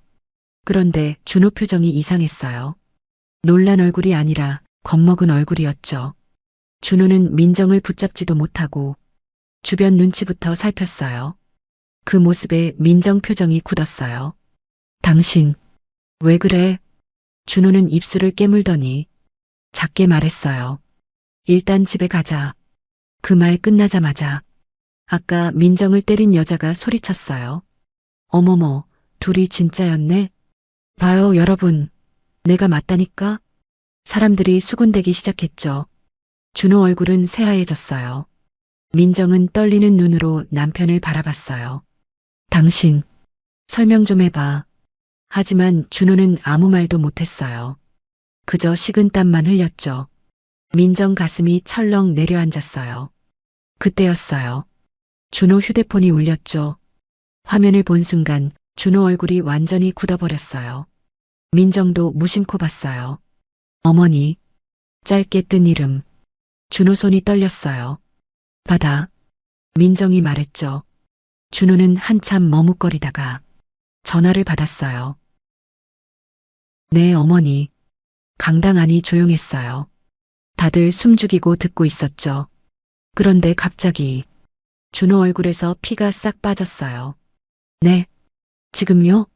그런데 준호 표정이 이상했어요. 놀란 얼굴이 아니라 겁먹은 얼굴이었죠. 준호는 민정을 붙잡지도 못하고 주변 눈치부터 살폈어요. 그 모습에 민정 표정이 굳었어요. 당신, 왜 그래? 준호는 입술을 깨물더니 작게 말했어요. 일단 집에 가자. 그 말 끝나자마자 아까 민정을 때린 여자가 소리쳤어요. 어머머, 둘이 진짜였네? 봐요, 여러분. 내가 맞다니까? 사람들이 수군대기 시작했죠. 준호 얼굴은 새하얘졌어요. 민정은 떨리는 눈으로 남편을 바라봤어요. 당신, 설명 좀 해봐. 하지만 준호는 아무 말도 못했어요. 그저 식은땀만 흘렸죠. 민정 가슴이 철렁 내려앉았어요. 그때였어요. 준호 휴대폰이 울렸죠. 화면을 본 순간 준호 얼굴이 완전히 굳어버렸어요. 민정도 무심코 봤어요. 어머니. 짧게 뜬 이름. 준호 손이 떨렸어요. 받아. 민정이 말했죠. 준호는 한참 머뭇거리다가 전화를 받았어요. 네, 어머니. 강당 안이 조용했어요. 다들 숨죽이고 듣고 있었죠. 그런데 갑자기 준호 얼굴에서 피가 싹 빠졌어요. 네. 지금요?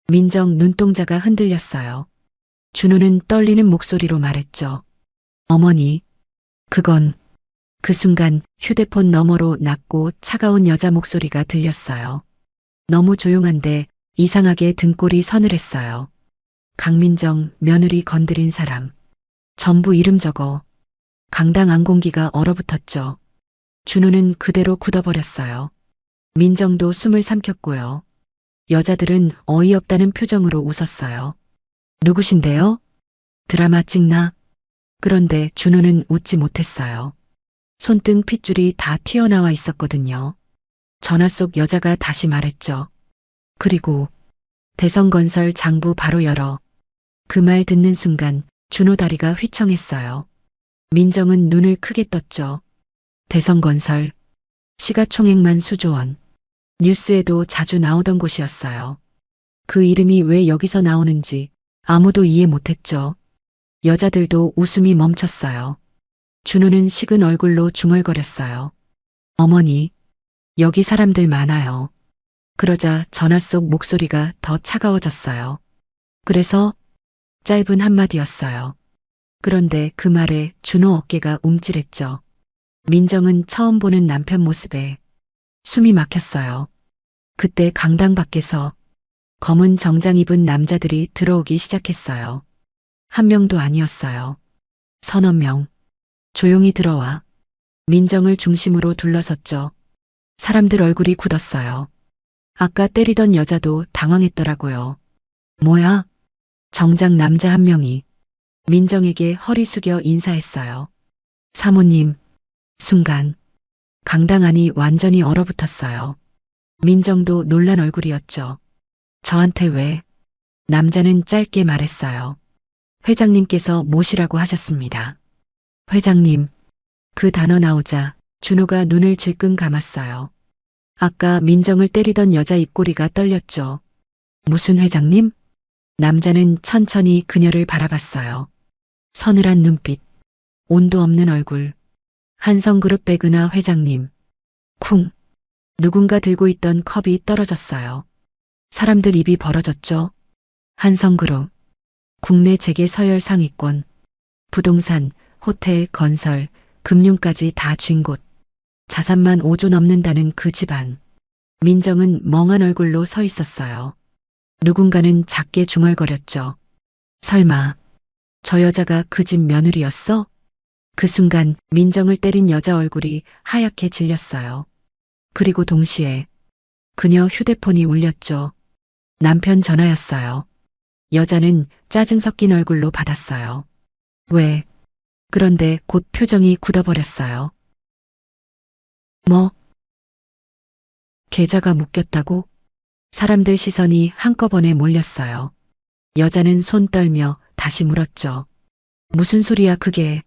민정 눈동자가 흔들렸어요. 준호는 떨리는 목소리로 말했죠. 어머니. 그건. 그 순간 휴대폰 너머로 낮고 차가운 여자 목소리가 들렸어요. 너무 조용한데 이상하게 등골이 서늘했어요. 강민정, 며느리 건드린 사람. 전부 이름 적어. 강당 안 공기가 얼어붙었죠. 준호는 그대로 굳어버렸어요. 민정도 숨을 삼켰고요. 여자들은 어이없다는 표정으로 웃었어요. 누구신데요? 드라마 찍나? 그런데 준호는 웃지 못했어요. 손등 핏줄이 다 튀어나와 있었거든요. 전화 속 여자가 다시 말했죠. 그리고 대성건설 장부 바로 열어. 그 말 듣는 순간 준호 다리가 휘청했어요. 민정은 눈을 크게 떴죠. 대성건설. 시가총액만 수조원. 뉴스에도 자주 나오던 곳이었어요. 그 이름이 왜 여기서 나오는지 아무도 이해 못했죠. 여자들도 웃음이 멈췄어요. 준호는 식은 얼굴로 중얼거렸어요. 어머니, 여기 사람들 많아요. 그러자 전화 속 목소리가 더 차가워졌어요. 그래서 짧은 한마디였어요. 그런데 그 말에 준호 어깨가 움찔했죠. 민정은 처음 보는 남편 모습에 숨이 막혔어요. 그때 강당 밖에서 검은 정장 입은 남자들이 들어오기 시작했어요. 한 명도 아니었어요. 서너 명. 조용히 들어와. 민정을 중심으로 둘러섰죠. 사람들 얼굴이 굳었어요. 아까 때리던 여자도 당황했더라고요. 뭐야? 정장 남자 한 명이 민정에게 허리 숙여 인사했어요. 사모님. 순간 강당 안이 완전히 얼어붙었어요. 민정도 놀란 얼굴이었죠. 저한테 왜? 남자는 짧게 말했어요. 회장님께서 모시라고 하셨습니다. 회장님. 그 단어 나오자 준호가 눈을 질끈 감았어요. 아까 민정을 때리던 여자 입꼬리가 떨렸죠. 무슨 회장님? 남자는 천천히 그녀를 바라봤어요. 서늘한 눈빛, 온도 없는 얼굴. 한성그룹 백은하 회장님. 쿵. 누군가 들고 있던 컵이 떨어졌어요. 사람들 입이 벌어졌죠. 한성그룹, 국내 재계 서열 상위권, 부동산, 호텔, 건설, 금융까지 다 쥔 곳. 자산만 5조 넘는다는 그 집안. 민정은 멍한 얼굴로 서 있었어요. 누군가는 작게 중얼거렸죠. 설마 저 여자가 그 집 며느리였어? 그 순간 민정을 때린 여자 얼굴이 하얗게 질렸어요. 그리고 동시에 그녀 휴대폰이 울렸죠. 남편 전화였어요. 여자는 짜증 섞인 얼굴로 받았어요. 왜? 그런데 곧 표정이 굳어버렸어요. 뭐? 계좌가 묶였다고? 사람들 시선이 한꺼번에 몰렸어요. 여자는 손 떨며 다시 물었죠. 무슨 소리야 그게?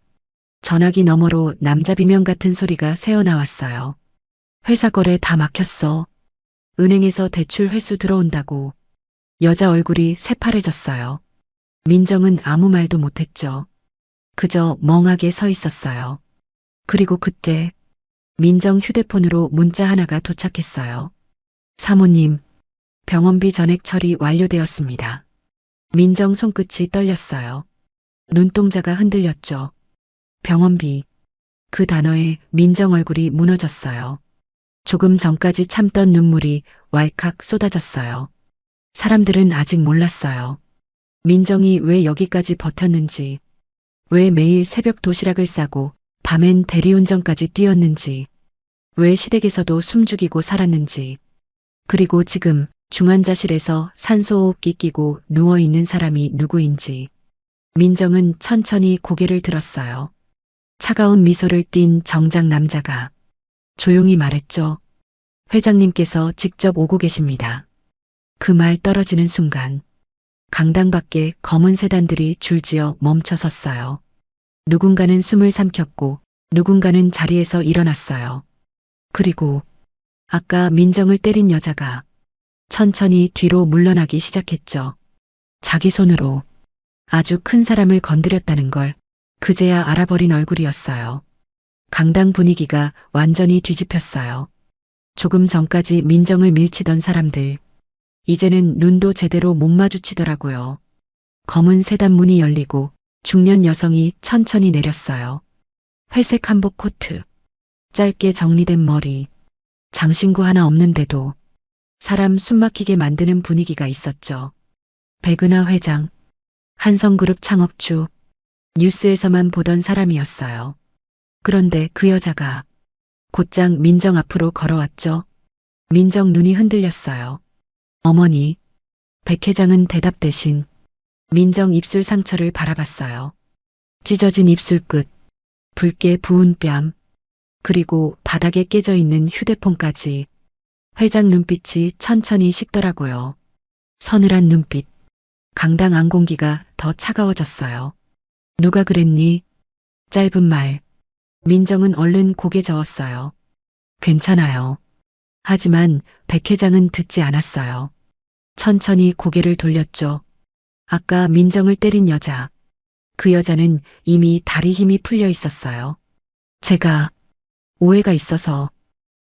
전화기 너머로 남자 비명 같은 소리가 새어나왔어요. 회사 거래 다 막혔어. 은행에서 대출 회수 들어온다고. 여자 얼굴이 새파래졌어요. 민정은 아무 말도 못했죠. 그저 멍하게 서 있었어요. 그리고 그때 민정 휴대폰으로 문자 하나가 도착했어요. 사모님, 병원비 전액 처리 완료되었습니다. 민정 손끝이 떨렸어요. 눈동자가 흔들렸죠. 병원비. 그 단어에 민정 얼굴이 무너졌어요. 조금 전까지 참던 눈물이 왈칵 쏟아졌어요. 사람들은 아직 몰랐어요. 민정이 왜 여기까지 버텼는지, 왜 매일 새벽 도시락을 싸고 밤엔 대리운전까지 뛰었는지, 왜 시댁에서도 숨죽이고 살았는지, 그리고 지금 중환자실에서 산소호흡기 끼고 누워있는 사람이 누구인지. 민정은 천천히 고개를 들었어요. 차가운 미소를 띤 정장 남자가 조용히 말했죠. 회장님께서 직접 오고 계십니다. 그 말 떨어지는 순간 강당 밖에 검은 세단들이 줄지어 멈춰 섰어요. 누군가는 숨을 삼켰고 누군가는 자리에서 일어났어요. 그리고 아까 민정을 때린 여자가 천천히 뒤로 물러나기 시작했죠. 자기 손으로 아주 큰 사람을 건드렸다는 걸 그제야 알아버린 얼굴이었어요. 강당 분위기가 완전히 뒤집혔어요. 조금 전까지 민정을 밀치던 사람들, 이제는 눈도 제대로 못 마주치더라고요. 검은 세단 문이 열리고 중년 여성이 천천히 내렸어요. 회색 한복 코트, 짧게 정리된 머리, 장신구 하나 없는데도 사람 숨막히게 만드는 분위기가 있었죠. 백은하 회장, 한성그룹 창업주, 뉴스에서만 보던 사람이었어요. 그런데 그 여자가 곧장 민정 앞으로 걸어왔죠. 민정 눈이 흔들렸어요. 어머니. 백 회장은 대답 대신 민정 입술 상처를 바라봤어요. 찢어진 입술 끝, 붉게 부은 뺨, 그리고 바닥에 깨져 있는 휴대폰까지. 회장 눈빛이 천천히 식더라고요. 서늘한 눈빛. 강당 안공기가 더 차가워졌어요. 누가 그랬니? 짧은 말. 민정은 얼른 고개 저었어요. 괜찮아요. 하지만 백 회장은 듣지 않았어요. 천천히 고개를 돌렸죠. 아까 민정을 때린 여자. 그 여자는 이미 다리 힘이 풀려 있었어요. 제가 오해가 있어서.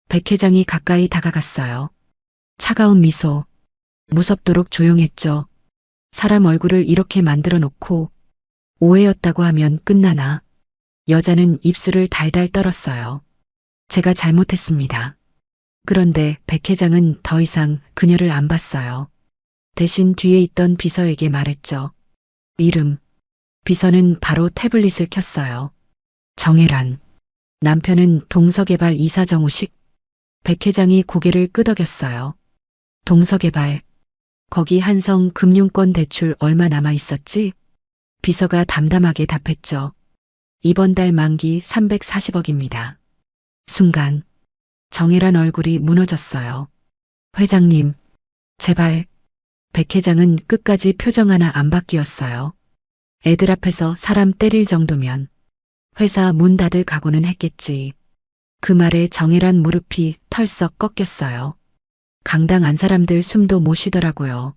백 회장이 가까이 다가갔어요. 차가운 미소. 무섭도록 조용했죠. 사람 얼굴을 이렇게 만들어 놓고 오해였다고 하면 끝나나. 여자는 입술을 달달 떨었어요. 제가 잘못했습니다. 그런데 백 회장은 더 이상 그녀를 안 봤어요. 대신 뒤에 있던 비서에게 말했죠. 이름. 비서는 바로 태블릿을 켰어요. 정혜란. 남편은 동서개발 이사 정우식. 백 회장이 고개를 끄덕였어요. 동서개발. 거기 한성 금융권 대출 얼마 남아 있었지? 비서가 담담하게 답했죠. 이번 달 만기 340억입니다. 순간 정혜란 얼굴이 무너졌어요. 회장님, 제발. 백 회장은 끝까지 표정 하나 안 바뀌었어요. 애들 앞에서 사람 때릴 정도면 회사 문 닫을 각오는 했겠지. 그 말에 정혜란 무릎이 털썩 꺾였어요. 강당 안 사람들 숨도 못 쉬더라고요.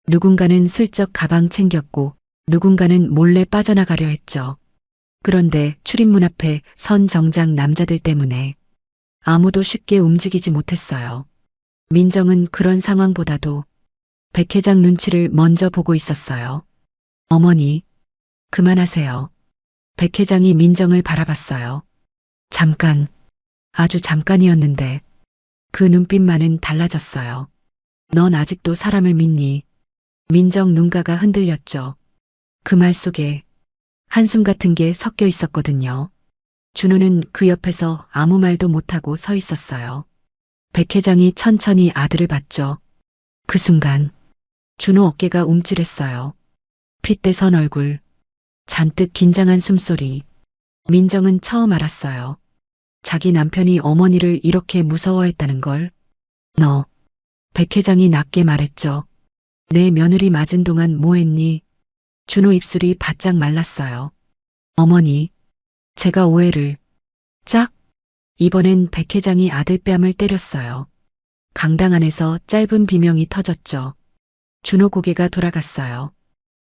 누군가는 슬쩍 가방 챙겼고 누군가는 몰래 빠져나가려 했죠. 그런데 출입문 앞에 선 정장 남자들 때문에 아무도 쉽게 움직이지 못했어요. 민정은 그런 상황보다도 백 회장 눈치를 먼저 보고 있었어요. 어머니, 그만하세요. 백 회장이 민정을 바라봤어요. 잠깐, 아주 잠깐이었는데 그 눈빛만은 달라졌어요. 넌 아직도 사람을 믿니? 민정 눈가가 흔들렸죠. 그 말 속에 한숨 같은 게 섞여 있었거든요. 준호는 그 옆에서 아무 말도 못하고 서 있었어요. 백 회장이 천천히 아들을 봤죠. 그 순간 준호 어깨가 움찔했어요. 핏대 선 얼굴, 잔뜩 긴장한 숨소리. 민정은 처음 알았어요. 자기 남편이 어머니를 이렇게 무서워했다는 걸. 너, 백 회장이 낮게 말했죠. 내 며느리 맞은 동안 뭐 했니? 준호 입술이 바짝 말랐어요. 어머니, 제가 오해를. 짝! 이번엔 백 회장이 아들 뺨을 때렸어요. 강당 안에서 짧은 비명이 터졌죠. 준호 고개가 돌아갔어요.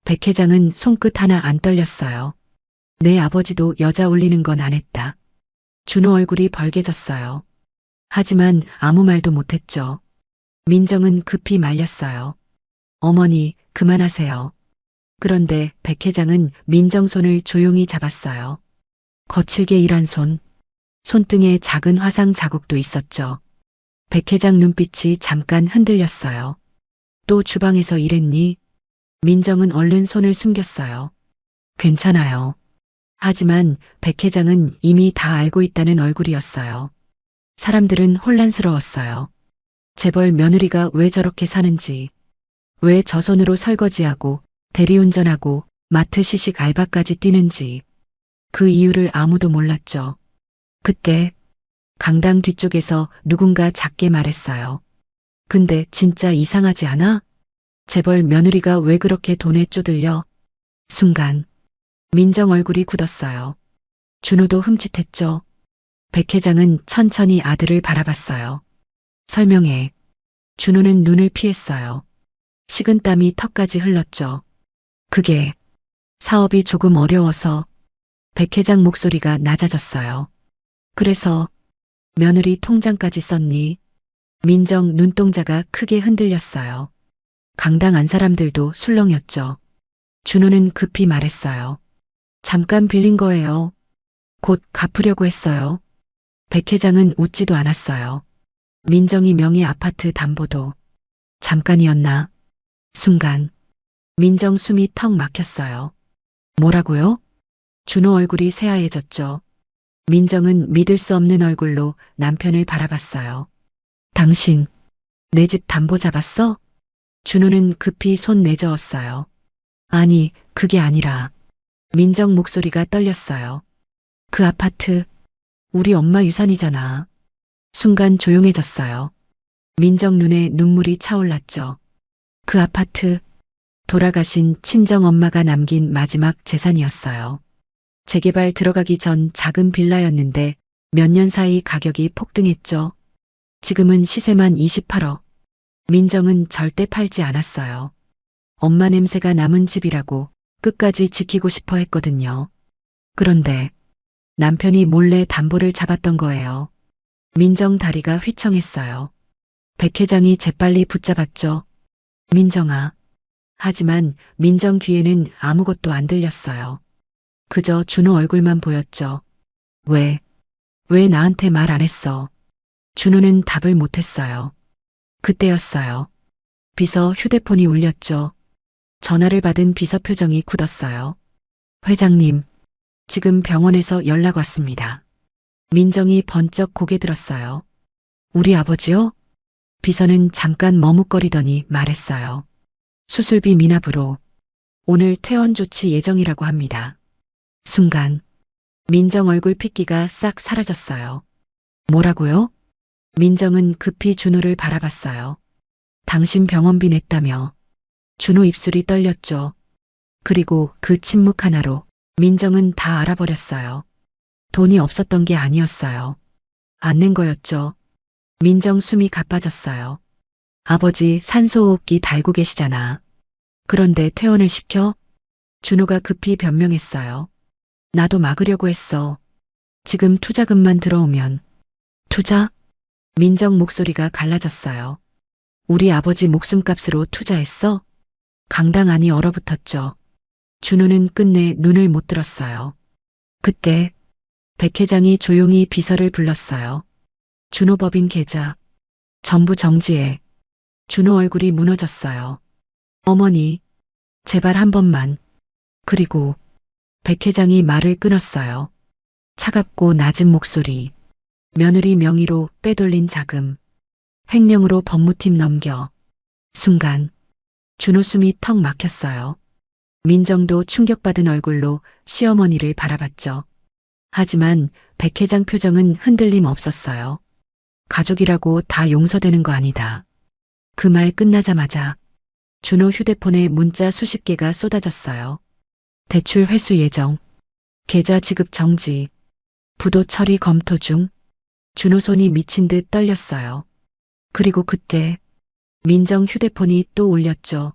백 회장은 손끝 하나 안 떨렸어요. 내 아버지도 여자 올리는 건 안 했다. 준호 얼굴이 벌개졌어요. 하지만 아무 말도 못했죠. 민정은 급히 말렸어요. 어머니, 그만하세요. 그런데 백 회장은 민정 손을 조용히 잡았어요. 거칠게 일한 손. 손등에 작은 화상 자국도 있었죠. 백 회장 눈빛이 잠깐 흔들렸어요. 또 주방에서 일했니? 민정은 얼른 손을 숨겼어요. 괜찮아요. 하지만 백 회장은 이미 다 알고 있다는 얼굴이었어요. 사람들은 혼란스러웠어요. 재벌 며느리가 왜 저렇게 사는지, 왜 저 손으로 설거지하고 대리운전하고 마트 시식 알바까지 뛰는지 그 이유를 아무도 몰랐죠. 그때 강당 뒤쪽에서 누군가 작게 말했어요. 근데 진짜 이상하지 않아? 재벌 며느리가 왜 그렇게 돈에 쪼들려? 순간 민정 얼굴이 굳었어요. 준호도 흠칫했죠. 백 회장은 천천히 아들을 바라봤어요. 설명해. 준호는 눈을 피했어요. 식은땀이 턱까지 흘렀죠. 그게 사업이 조금 어려워서. 백 회장 목소리가 낮아졌어요. 그래서 며느리 통장까지 썼니? 민정 눈동자가 크게 흔들렸어요. 강당 안 사람들도 술렁였죠. 준호는 급히 말했어요. 잠깐 빌린 거예요. 곧 갚으려고 했어요. 백 회장은 웃지도 않았어요. 민정이 명의 아파트 담보도 잠깐이었나? 순간 민정 숨이 턱 막혔어요. 뭐라고요? 준호 얼굴이 새하얘졌죠. 민정은 믿을 수 없는 얼굴로 남편을 바라봤어요. 당신, 내 집 담보 잡았어? 준호는 급히 손 내저었어요. 아니, 그게 아니라. 민정 목소리가 떨렸어요. 그 아파트, 우리 엄마 유산이잖아. 순간 조용해졌어요. 민정 눈에 눈물이 차올랐죠. 그 아파트, 돌아가신 친정엄마가 남긴 마지막 재산이었어요. 재개발 들어가기 전 작은 빌라였는데 몇 년 사이 가격이 폭등했죠. 지금은 시세만 28억. 민정은 절대 팔지 않았어요. 엄마 냄새가 남은 집이라고 끝까지 지키고 싶어 했거든요. 그런데 남편이 몰래 담보를 잡았던 거예요. 민정 다리가 휘청했어요. 백 회장이 재빨리 붙잡았죠. 민정아. 하지만 민정 귀에는 아무것도 안 들렸어요. 그저 준호 얼굴만 보였죠. 왜 나한테 말 안 했어? 준호는 답을 못했어요. 그때였어요. 비서 휴대폰이 울렸죠. 전화를 받은 비서 표정이 굳었어요. 회장님, 지금 병원에서 연락 왔습니다. 민정이 번쩍 고개 들었어요. 우리 아버지요? 비서는 잠깐 머뭇거리더니 말했어요. 수술비 미납으로 오늘 퇴원 조치 예정이라고 합니다. 순간 민정 얼굴 핏기가 싹 사라졌어요. 뭐라고요? 민정은 급히 준호를 바라봤어요. 당신 병원비 냈다며. 준호 입술이 떨렸죠. 그리고 그 침묵 하나로 민정은 다 알아버렸어요. 돈이 없었던 게 아니었어요. 안 낸 거였죠. 민정 숨이 가빠졌어요. 아버지 산소호흡기 달고 계시잖아. 그런데 퇴원을 시켜? 준호가 급히 변명했어요. 나도 막으려고 했어. 지금 투자금만 들어오면. 투자? 민정 목소리가 갈라졌어요. 우리 아버지 목숨값으로 투자했어? 강당 안이 얼어붙었죠. 준호는 끝내 눈을 못 들었어요. 그때 백 회장이 조용히 비서를 불렀어요. 준호 법인 계좌 전부 정지해. 준호 얼굴이 무너졌어요. 어머니, 제발 한 번만. 그리고 백 회장이 말을 끊었어요. 차갑고 낮은 목소리. 며느리 명의로 빼돌린 자금. 횡령으로 법무팀 넘겨. 순간 준호 숨이 턱 막혔어요. 민정도 충격받은 얼굴로 시어머니를 바라봤죠. 하지만 백 회장 표정은 흔들림 없었어요. 가족이라고 다 용서되는 거 아니다. 그 말 끝나자마자 준호 휴대폰에 문자 수십 개가 쏟아졌어요. 대출 회수 예정, 계좌 지급 정지, 부도 처리 검토 중. 준호 손이 미친 듯 떨렸어요. 그리고 그때 민정 휴대폰이 또 울렸죠.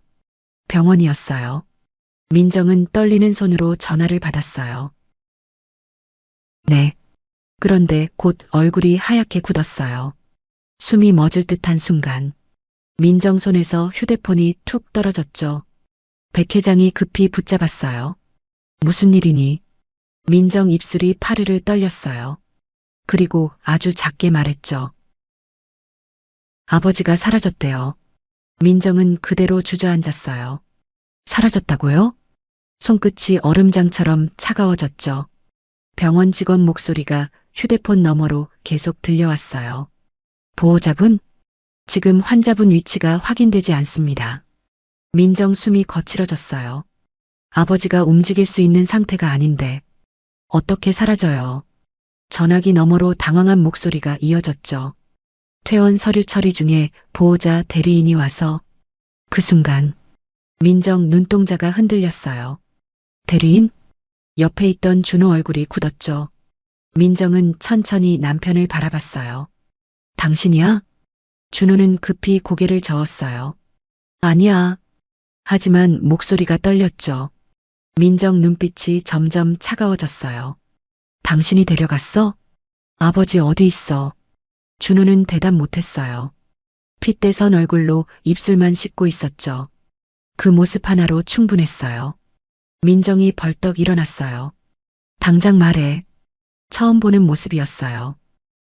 병원이었어요. 민정은 떨리는 손으로 전화를 받았어요. 네. 그런데 곧 얼굴이 하얗게 굳었어요. 숨이 멎을 듯한 순간 민정 손에서 휴대폰이 툭 떨어졌죠. 백 회장이 급히 붙잡았어요. 무슨 일이니? 민정 입술이 파르르 떨렸어요. 그리고 아주 작게 말했죠. 아버지가 사라졌대요. 민정은 그대로 주저앉았어요. 사라졌다고요? 손끝이 얼음장처럼 차가워졌죠. 병원 직원 목소리가 휴대폰 너머로 계속 들려왔어요. 보호자분? 지금 환자분 위치가 확인되지 않습니다. 민정 숨이 거칠어졌어요. 아버지가 움직일 수 있는 상태가 아닌데 어떻게 사라져요? 전화기 너머로 당황한 목소리가 이어졌죠. 퇴원 서류 처리 중에 보호자 대리인이 와서. 그 순간 민정 눈동자가 흔들렸어요. 대리인? 옆에 있던 준호 얼굴이 굳었죠. 민정은 천천히 남편을 바라봤어요. 당신이야? 준호는 급히 고개를 저었어요. 아니야. 하지만 목소리가 떨렸죠. 민정 눈빛이 점점 차가워졌어요. 당신이 데려갔어? 아버지 어디 있어? 준호는 대답 못했어요. 핏대선 얼굴로 입술만 씹고 있었죠. 그 모습 하나로 충분했어요. 민정이 벌떡 일어났어요. 당장 말해. 처음 보는 모습이었어요.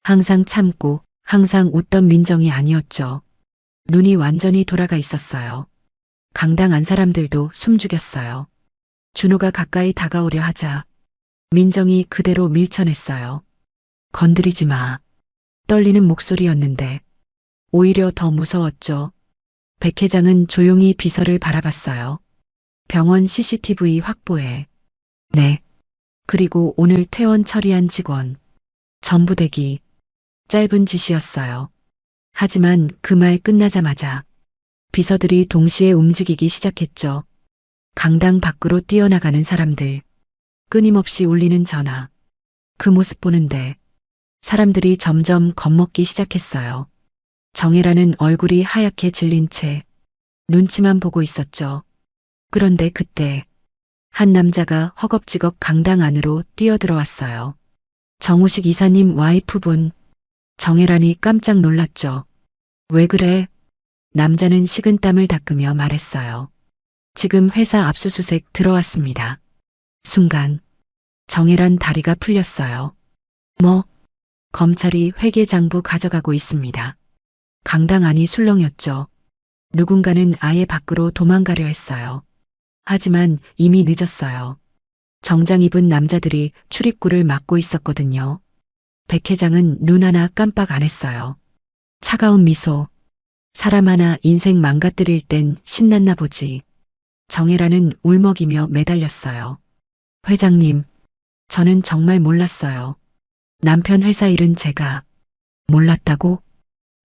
항상 참고 항상 웃던 민정이 아니었죠. 눈이 완전히 돌아가 있었어요. 강당 안 사람들도 숨죽였어요. 준호가 가까이 다가오려 하자 민정이 그대로 밀쳐냈어요. 건드리지 마. 떨리는 목소리였는데 오히려 더 무서웠죠. 백 회장은 조용히 비서를 바라봤어요. 병원 CCTV 확보해. 네. 그리고 오늘 퇴원 처리한 직원. 전부 대기. 짧은 지시였어요. 하지만 그 말 끝나자마자 비서들이 동시에 움직이기 시작했죠. 강당 밖으로 뛰어나가는 사람들. 끊임없이 울리는 전화. 그 모습 보는데 사람들이 점점 겁먹기 시작했어요. 정혜라는 얼굴이 하얗게 질린 채 눈치만 보고 있었죠. 그런데 그때 한 남자가 허겁지겁 강당 안으로 뛰어들어왔어요. 정우식 이사님 와이프분. 정혜란이 깜짝 놀랐죠. 왜 그래? 남자는 식은땀을 닦으며 말했어요. 지금 회사 압수수색 들어왔습니다. 순간 정혜란 다리가 풀렸어요. 뭐? 검찰이 회계장부 가져가고 있습니다. 강당 안이 술렁였죠. 누군가는 아예 밖으로 도망가려 했어요. 하지만 이미 늦었어요. 정장 입은 남자들이 출입구를 막고 있었거든요. 백 회장은 눈 하나 깜빡 안 했어요. 차가운 미소. 사람 하나 인생 망가뜨릴 땐 신났나 보지. 정혜라는 울먹이며 매달렸어요. 회장님, 저는 정말 몰랐어요. 남편 회사 일은 제가 몰랐다고?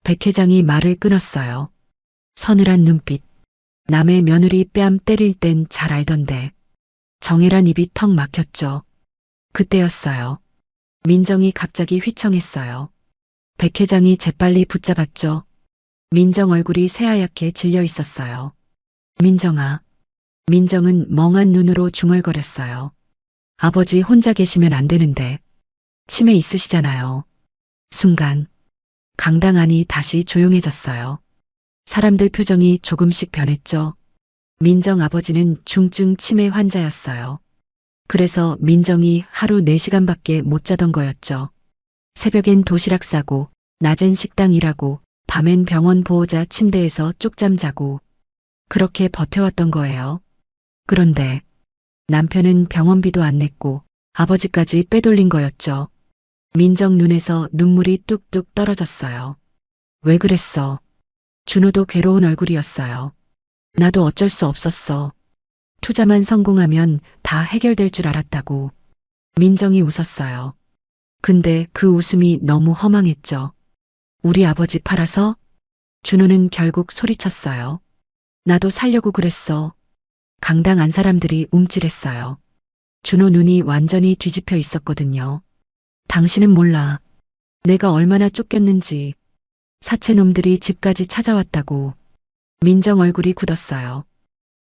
백 회장이 말을 끊었어요. 서늘한 눈빛. 남의 며느리 뺨 때릴 땐 잘 알던데. 정혜란 입이 턱 막혔죠. 그때였어요. 민정이 갑자기 휘청했어요. 백 회장이 재빨리 붙잡았죠. 민정 얼굴이 새하얗게 질려 있었어요. 민정아. 민정은 멍한 눈으로 중얼거렸어요. 아버지 혼자 계시면 안 되는데. 치매 있으시잖아요. 순간 강당 안이 다시 조용해졌어요. 사람들 표정이 조금씩 변했죠. 민정 아버지는 중증 치매 환자였어요. 그래서 민정이 하루 4시간밖에 못 자던 거였죠. 새벽엔 도시락 싸고, 낮엔 식당 일하고, 밤엔 병원 보호자 침대에서 쪽잠 자고, 그렇게 버텨왔던 거예요. 그런데 남편은 병원비도 안 냈고, 아버지까지 빼돌린 거였죠. 민정 눈에서 눈물이 뚝뚝 떨어졌어요. 왜 그랬어? 준호도 괴로운 얼굴이었어요. 나도 어쩔 수 없었어. 투자만 성공하면 다 해결될 줄 알았다고. 민정이 웃었어요. 근데 그 웃음이 너무 허망했죠. 우리 아버지 팔아서? 준호는 결국 소리쳤어요. 나도 살려고 그랬어. 강당 안 사람들이 움찔했어요. 준호 눈이 완전히 뒤집혀 있었거든요. 당신은 몰라. 내가 얼마나 쫓겼는지. 사채놈들이 집까지 찾아왔다고. 민정 얼굴이 굳었어요.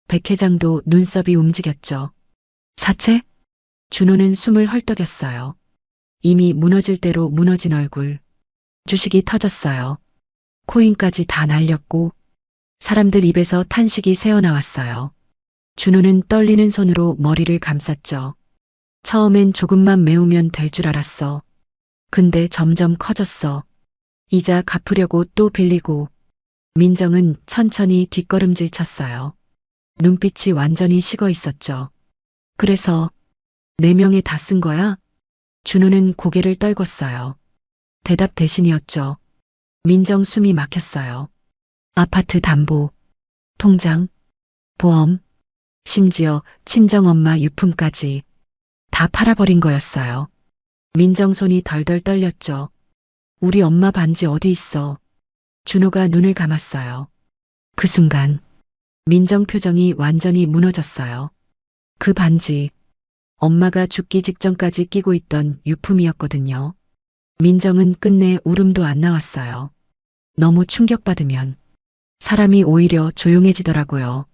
백 회장도 눈썹이 움직였죠. 사채? 준호는 숨을 헐떡였어요. 이미 무너질 대로 무너진 얼굴. 주식이 터졌어요. 코인까지 다 날렸고 사람들 입에서 탄식이 새어나왔어요. 준호는 떨리는 손으로 머리를 감쌌죠. 처음엔 조금만 메우면 될 줄 알았어. 근데 점점 커졌어. 이자 갚으려고 또 빌리고. 민정은 천천히 뒷걸음질 쳤어요. 눈빛이 완전히 식어 있었죠. 그래서 4명에 다 쓴 거야? 준호는 고개를 떨궜어요. 대답 대신이었죠. 민정 숨이 막혔어요. 아파트 담보, 통장, 보험, 심지어 친정엄마 유품까지 다 팔아버린 거였어요. 민정 손이 덜덜 떨렸죠. 우리 엄마 반지 어디 있어? 준호가 눈을 감았어요. 그 순간 민정 표정이 완전히 무너졌어요. 그 반지, 엄마가 죽기 직전까지 끼고 있던 유품이었거든요. 민정은 끝내 울음도 안 나왔어요. 너무 충격받으면 사람이 오히려 조용해지더라고요.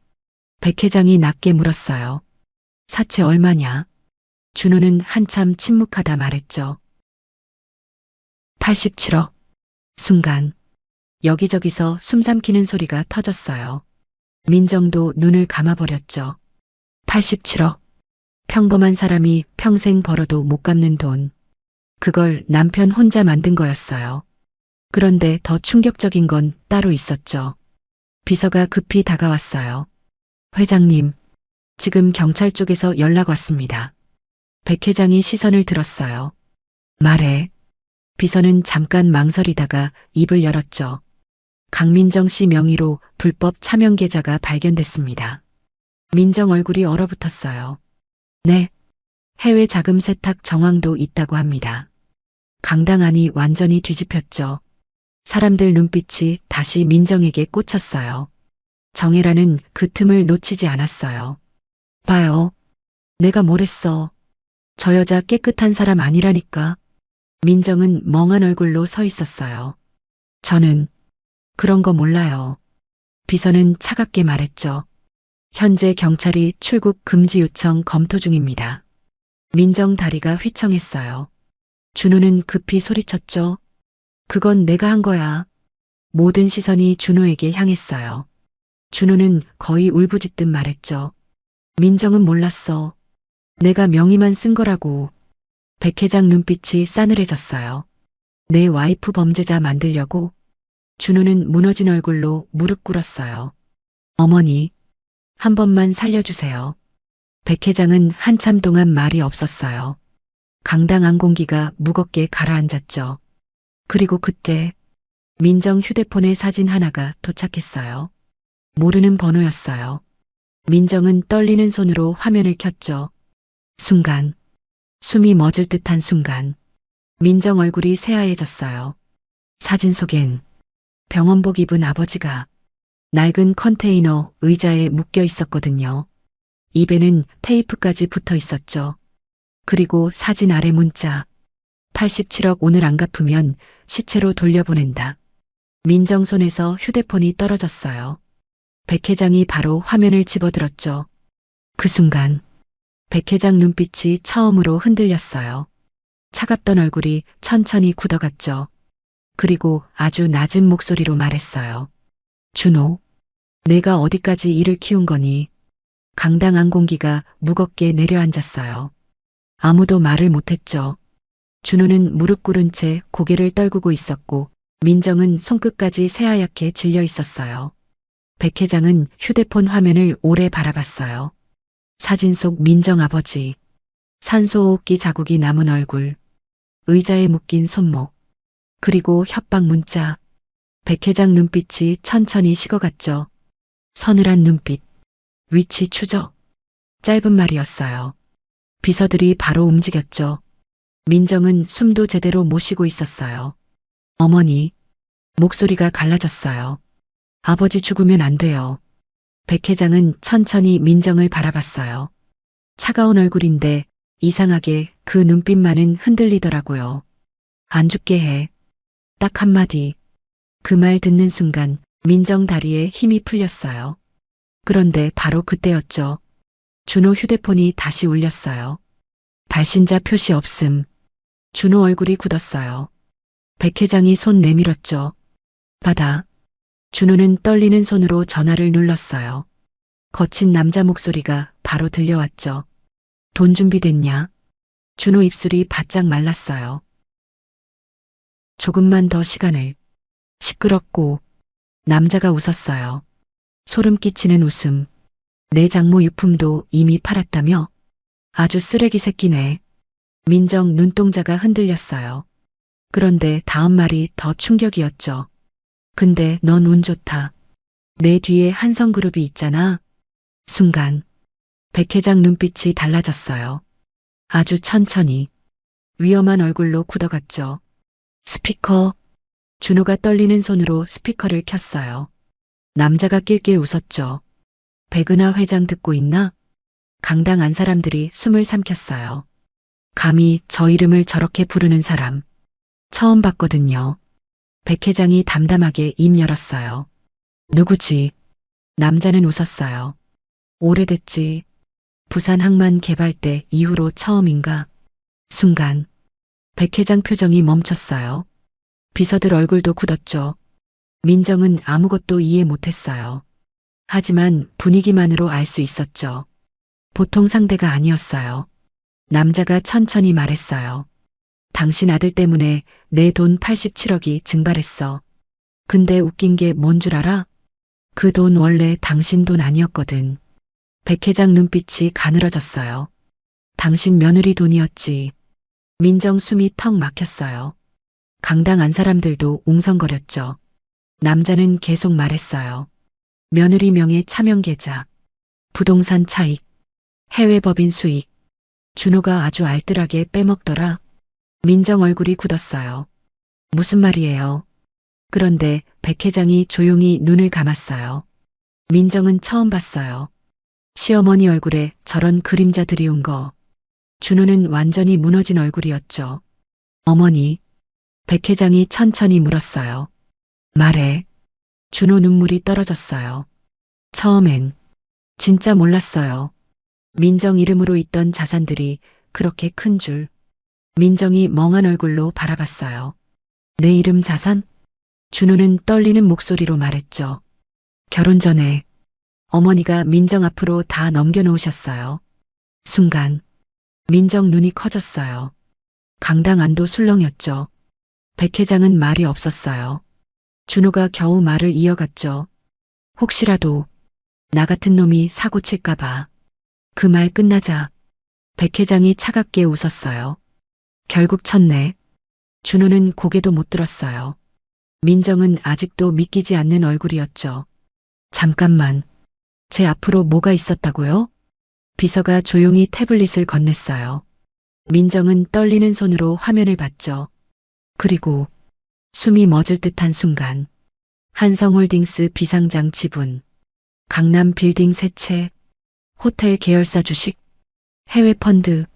백 회장이 낮게 물었어요. 사채 얼마냐? 준호는 한참 침묵하다 말했죠. 87억. 순간 여기저기서 숨삼키는 소리가 터졌어요. 민정도 눈을 감아버렸죠. 87억. 평범한 사람이 평생 벌어도 못 갚는 돈. 그걸 남편 혼자 만든 거였어요. 그런데 더 충격적인 건 따로 있었죠. 비서가 급히 다가왔어요. 회장님, 지금 경찰 쪽에서 연락 왔습니다. 백 회장이 시선을 들었어요. 말해. 비서는 잠깐 망설이다가 입을 열었죠. 강민정 씨 명의로 불법 차명 계좌가 발견됐습니다. 민정 얼굴이 얼어붙었어요. 네. 해외 자금 세탁 정황도 있다고 합니다. 강당 안이 완전히 뒤집혔죠. 사람들 눈빛이 다시 민정에게 꽂혔어요. 정혜라는 그 틈을 놓치지 않았어요. 봐요. 내가 뭘 했어. 저 여자 깨끗한 사람 아니라니까. 민정은 멍한 얼굴로 서 있었어요. 저는 그런 거 몰라요. 비서는 차갑게 말했죠. 현재 경찰이 출국 금지 요청 검토 중입니다. 민정 다리가 휘청했어요. 준호는 급히 소리쳤죠. 그건 내가 한 거야. 모든 시선이 준호에게 향했어요. 준호는 거의 울부짖듯 말했죠. 민정은 몰랐어. 내가 명의만 쓴 거라고. 백 회장 눈빛이 싸늘해졌어요. 내 와이프 범죄자 만들려고? 준호는 무너진 얼굴로 무릎 꿇었어요. 어머니, 한 번만 살려주세요. 백 회장은 한참 동안 말이 없었어요. 강당 안 공기가 무겁게 가라앉았죠. 그리고 그때 민정 휴대폰에 사진 하나가 도착했어요. 모르는 번호였어요. 민정은 떨리는 손으로 화면을 켰죠. 순간, 숨이 멎을 듯한 순간, 민정 얼굴이 새하얘졌어요. 사진 속엔 병원복 입은 아버지가 낡은 컨테이너 의자에 묶여 있었거든요. 입에는 테이프까지 붙어 있었죠. 그리고 사진 아래 문자. 87억 오늘 안 갚으면 시체로 돌려보낸다. 민정 손에서 휴대폰이 떨어졌어요. 백 회장이 바로 화면을 집어들었죠. 그 순간 백 회장 눈빛이 처음으로 흔들렸어요. 차갑던 얼굴이 천천히 굳어갔죠. 그리고 아주 낮은 목소리로 말했어요. 준호, 내가 어디까지 일을 키운 거니? 강당안 공기가 무겁게 내려앉았어요. 아무도 말을 못했죠. 준호는 무릎 꿇은 채 고개를 떨구고 있었고 민정은 손끝까지 새하얗게 질려 있었어요. 백 회장은 휴대폰 화면을 오래 바라봤어요. 사진 속 민정 아버지, 산소호흡기 자국이 남은 얼굴, 의자에 묶인 손목, 그리고 협박 문자. 백 회장 눈빛이 천천히 식어갔죠. 서늘한 눈빛, 위치 추적, 짧은 말이었어요. 비서들이 바로 움직였죠. 민정은 숨도 제대로 못 쉬고 있었어요. 어머니, 목소리가 갈라졌어요. 아버지 죽으면 안 돼요. 백 회장은 천천히 민정을 바라봤어요. 차가운 얼굴인데 이상하게 그 눈빛만은 흔들리더라고요. 안 죽게 해. 딱 한마디. 그 말 듣는 순간 민정 다리에 힘이 풀렸어요. 그런데 바로 그때였죠. 준호 휴대폰이 다시 울렸어요. 발신자 표시 없음. 준호 얼굴이 굳었어요. 백 회장이 손 내밀었죠. 받아. 준호는 떨리는 손으로 전화를 눌렀어요. 거친 남자 목소리가 바로 들려왔죠. 돈 준비됐냐? 준호 입술이 바짝 말랐어요. 조금만 더 시간을. 시끄럽고 남자가 웃었어요. 소름 끼치는 웃음. 내 장모 유품도 이미 팔았다며? 아주 쓰레기 새끼네. 민정 눈동자가 흔들렸어요. 그런데 다음 말이 더 충격이었죠. 근데 넌 운 좋다. 내 뒤에 한성그룹이 있잖아. 순간 백 회장 눈빛이 달라졌어요. 아주 천천히 위험한 얼굴로 굳어갔죠. 스피커. 준호가 떨리는 손으로 스피커를 켰어요. 남자가 낄낄 웃었죠. 백은하 회장 듣고 있나? 강당 안 사람들이 숨을 삼켰어요. 감히 저 이름을 저렇게 부르는 사람. 처음 봤거든요. 백 회장이 담담하게 입 열었어요. 누구지? 남자는 웃었어요. 오래됐지. 부산 항만 개발 때 이후로 처음인가? 순간 백 회장 표정이 멈췄어요. 비서들 얼굴도 굳었죠. 민정은 아무것도 이해 못했어요. 하지만 분위기만으로 알 수 있었죠. 보통 상대가 아니었어요. 남자가 천천히 말했어요. 당신 아들 때문에 내 돈 87억이 증발했어. 근데 웃긴 게 뭔 줄 알아? 그 돈 원래 당신 돈 아니었거든. 백 회장 눈빛이 가늘어졌어요. 당신 며느리 돈이었지. 민정 숨이 턱 막혔어요. 강당 안 사람들도 웅성거렸죠. 남자는 계속 말했어요. 며느리 명의 차명 계좌, 부동산 차익, 해외 법인 수익. 준호가 아주 알뜰하게 빼먹더라. 민정 얼굴이 굳었어요. 무슨 말이에요? 그런데 백 회장이 조용히 눈을 감았어요. 민정은 처음 봤어요. 시어머니 얼굴에 저런 그림자 드리운 거. 준호는 완전히 무너진 얼굴이었죠. 어머니, 백 회장이 천천히 물었어요. 말해. 준호 눈물이 떨어졌어요. 처음엔 진짜 몰랐어요. 민정 이름으로 있던 자산들이 그렇게 큰 줄. 민정이 멍한 얼굴로 바라봤어요. 내 이름 자산? 준호는 떨리는 목소리로 말했죠. 결혼 전에 어머니가 민정 앞으로 다 넘겨놓으셨어요. 순간 민정 눈이 커졌어요. 강당 안도 술렁였죠. 백 회장은 말이 없었어요. 준호가 겨우 말을 이어갔죠. 혹시라도 나 같은 놈이 사고 칠까봐. 그 말 끝나자 백 회장이 차갑게 웃었어요. 결국 쳤네. 준호는 고개도 못 들었어요. 민정은 아직도 믿기지 않는 얼굴이었죠. 잠깐만. 제 앞으로 뭐가 있었다고요? 비서가 조용히 태블릿을 건넸어요. 민정은 떨리는 손으로 화면을 봤죠. 그리고 숨이 멎을 듯한 순간 한성홀딩스 비상장 지분, 강남 빌딩 세 채, 호텔 계열사 주식, 해외 펀드,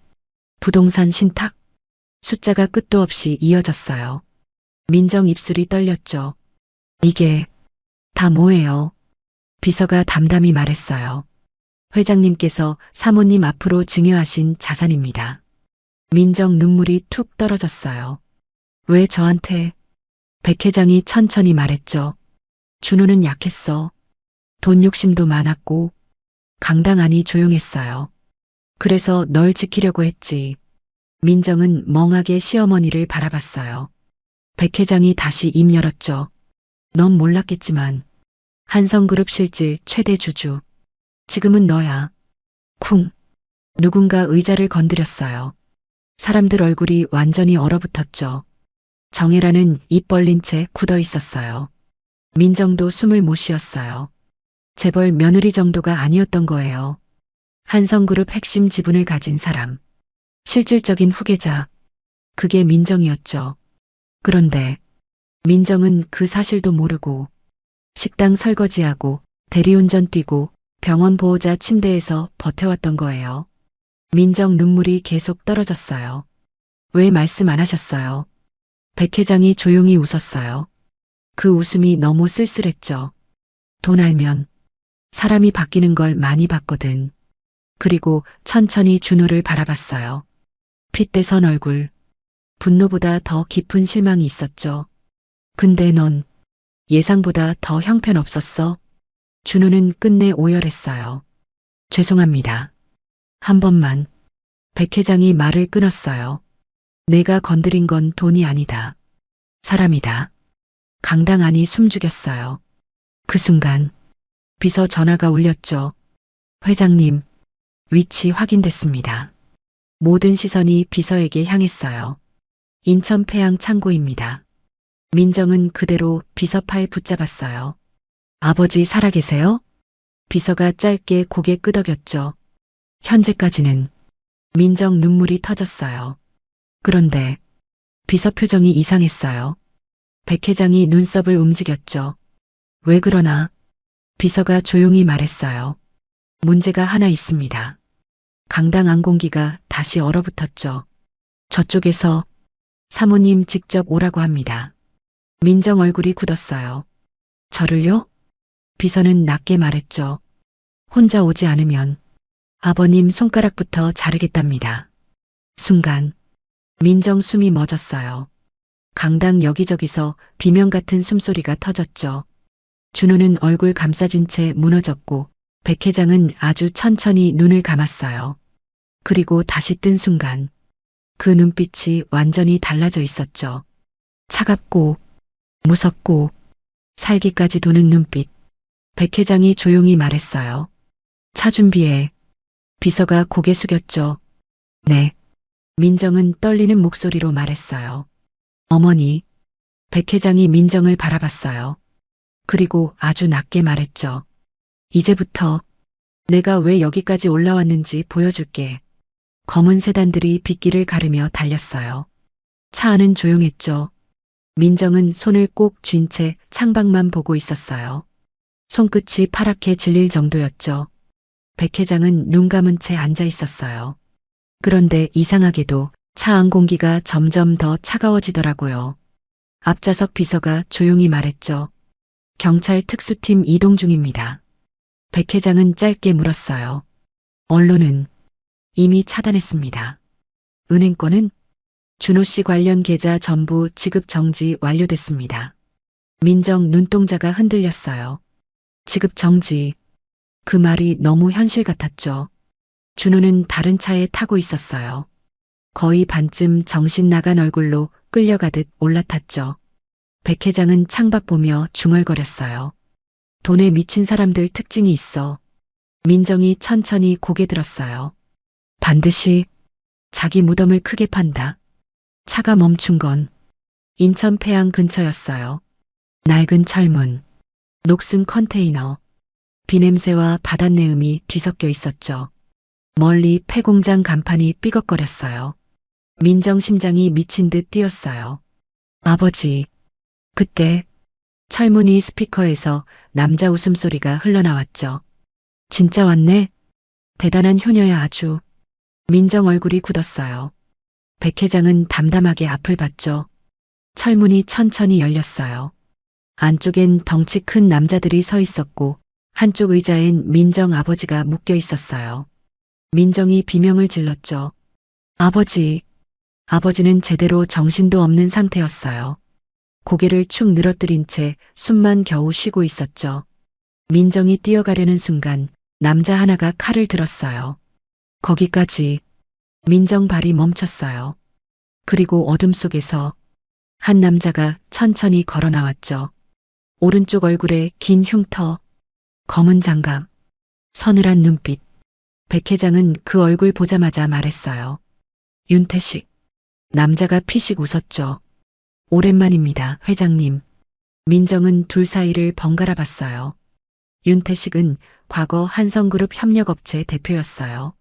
부동산 신탁, 숫자가 끝도 없이 이어졌어요. 민정 입술이 떨렸죠. 이게 다 뭐예요? 비서가 담담히 말했어요. 회장님께서 사모님 앞으로 증여하신 자산입니다. 민정 눈물이 툭 떨어졌어요. 왜 저한테? 백 회장이 천천히 말했죠. 준호는 약했어. 돈 욕심도 많았고 강당안이 조용했어요. 그래서 널 지키려고 했지. 민정은 멍하게 시어머니를 바라봤어요. 백 회장이 다시 입 열었죠. 넌 몰랐겠지만 한성그룹 실질 최대 주주. 지금은 너야. 쿵. 누군가 의자를 건드렸어요. 사람들 얼굴이 완전히 얼어붙었죠. 정혜라는 입 벌린 채 굳어 있었어요. 민정도 숨을 못 쉬었어요. 재벌 며느리 정도가 아니었던 거예요. 한성그룹 핵심 지분을 가진 사람. 실질적인 후계자. 그게 민정이었죠. 그런데 민정은 그 사실도 모르고 식당 설거지하고 대리운전 뛰고 병원 보호자 침대에서 버텨왔던 거예요. 민정 눈물이 계속 떨어졌어요. 왜 말씀 안 하셨어요? 백 회장이 조용히 웃었어요. 그 웃음이 너무 쓸쓸했죠. 돈 알면 사람이 바뀌는 걸 많이 봤거든. 그리고 천천히 준호를 바라봤어요. 핏대선 얼굴. 분노보다 더 깊은 실망이 있었죠. 근데 넌 예상보다 더 형편없었어. 준호는 끝내 오열했어요. 죄송합니다. 한 번만. 백 회장이 말을 끊었어요. 내가 건드린 건 돈이 아니다. 사람이다. 강당안이 숨죽였어요. 그 순간 비서 전화가 울렸죠. 회장님, 위치 확인됐습니다. 모든 시선이 비서에게 향했어요. 인천 폐양 창고입니다. 민정은 그대로 비서 팔 붙잡았어요. 아버지 살아계세요? 비서가 짧게 고개 끄덕였죠. 현재까지는. 민정 눈물이 터졌어요. 그런데 비서 표정이 이상했어요. 백 회장이 눈썹을 움직였죠. 왜 그러나? 비서가 조용히 말했어요. 문제가 하나 있습니다. 강당 안공기가 다시 얼어붙었죠. 저쪽에서 사모님 직접 오라고 합니다. 민정 얼굴이 굳었어요. 저를요? 비서는 낮게 말했죠. 혼자 오지 않으면 아버님 손가락부터 자르겠답니다. 순간 민정 숨이 멎었어요. 강당 여기저기서 비명 같은 숨소리가 터졌죠. 준호는 얼굴 감싸준 채 무너졌고 백 회장은 아주 천천히 눈을 감았어요. 그리고 다시 뜬 순간 그 눈빛이 완전히 달라져 있었죠. 차갑고 무섭고 살기까지 도는 눈빛. 백 회장이 조용히 말했어요. 차 준비해. 비서가 고개 숙였죠. 네. 민정은 떨리는 목소리로 말했어요. 어머니. 백 회장이 민정을 바라봤어요. 그리고 아주 낮게 말했죠. 이제부터 내가 왜 여기까지 올라왔는지 보여줄게. 검은 세단들이 빗길을 가르며 달렸어요. 차 안은 조용했죠. 민정은 손을 꼭 쥔 채 창밖만 보고 있었어요. 손끝이 파랗게 질릴 정도였죠. 백 회장은 눈 감은 채 앉아 있었어요. 그런데 이상하게도 차 안 공기가 점점 더 차가워지더라고요. 앞좌석 비서가 조용히 말했죠. 경찰 특수팀 이동 중입니다. 백 회장은 짧게 물었어요. 언론은 이미 차단했습니다. 은행권은 준호 씨 관련 계좌 전부 지급 정지 완료됐습니다. 민정 눈동자가 흔들렸어요. 지급 정지. 그 말이 너무 현실 같았죠. 준호는 다른 차에 타고 있었어요. 거의 반쯤 정신 나간 얼굴로 끌려가듯 올라탔죠. 백 회장은 창밖 보며 중얼거렸어요. 돈에 미친 사람들 특징이 있어. 민정이 천천히 고개 들었어요. 반드시 자기 무덤을 크게 판다. 차가 멈춘 건 인천 폐양 근처였어요. 낡은 철문, 녹슨 컨테이너, 비냄새와 바닷내음이 뒤섞여 있었죠. 멀리 폐공장 간판이 삐걱거렸어요. 민정 심장이 미친 듯 뛰었어요. 아버지. 그때 철문이 스피커에서 남자 웃음소리가 흘러나왔죠. 진짜 왔네? 대단한 효녀야 아주. 민정 얼굴이 굳었어요. 백 회장은 담담하게 앞을 봤죠. 철문이 천천히 열렸어요. 안쪽엔 덩치 큰 남자들이 서 있었고 한쪽 의자엔 민정 아버지가 묶여 있었어요. 민정이 비명을 질렀죠. 아버지. 아버지는 제대로 정신도 없는 상태였어요. 고개를 축 늘어뜨린 채 숨만 겨우 쉬고 있었죠. 민정이 뛰어가려는 순간 남자 하나가 칼을 들었어요. 거기까지. 민정 발이 멈췄어요. 그리고 어둠 속에서 한 남자가 천천히 걸어 나왔죠. 오른쪽 얼굴에 긴 흉터, 검은 장갑, 서늘한 눈빛. 백 회장은 그 얼굴 보자마자 말했어요. 윤태식. 남자가 피식 웃었죠. 오랜만입니다, 회장님. 민정은 둘 사이를 번갈아 봤어요. 윤태식은 과거 한성그룹 협력업체 대표였어요.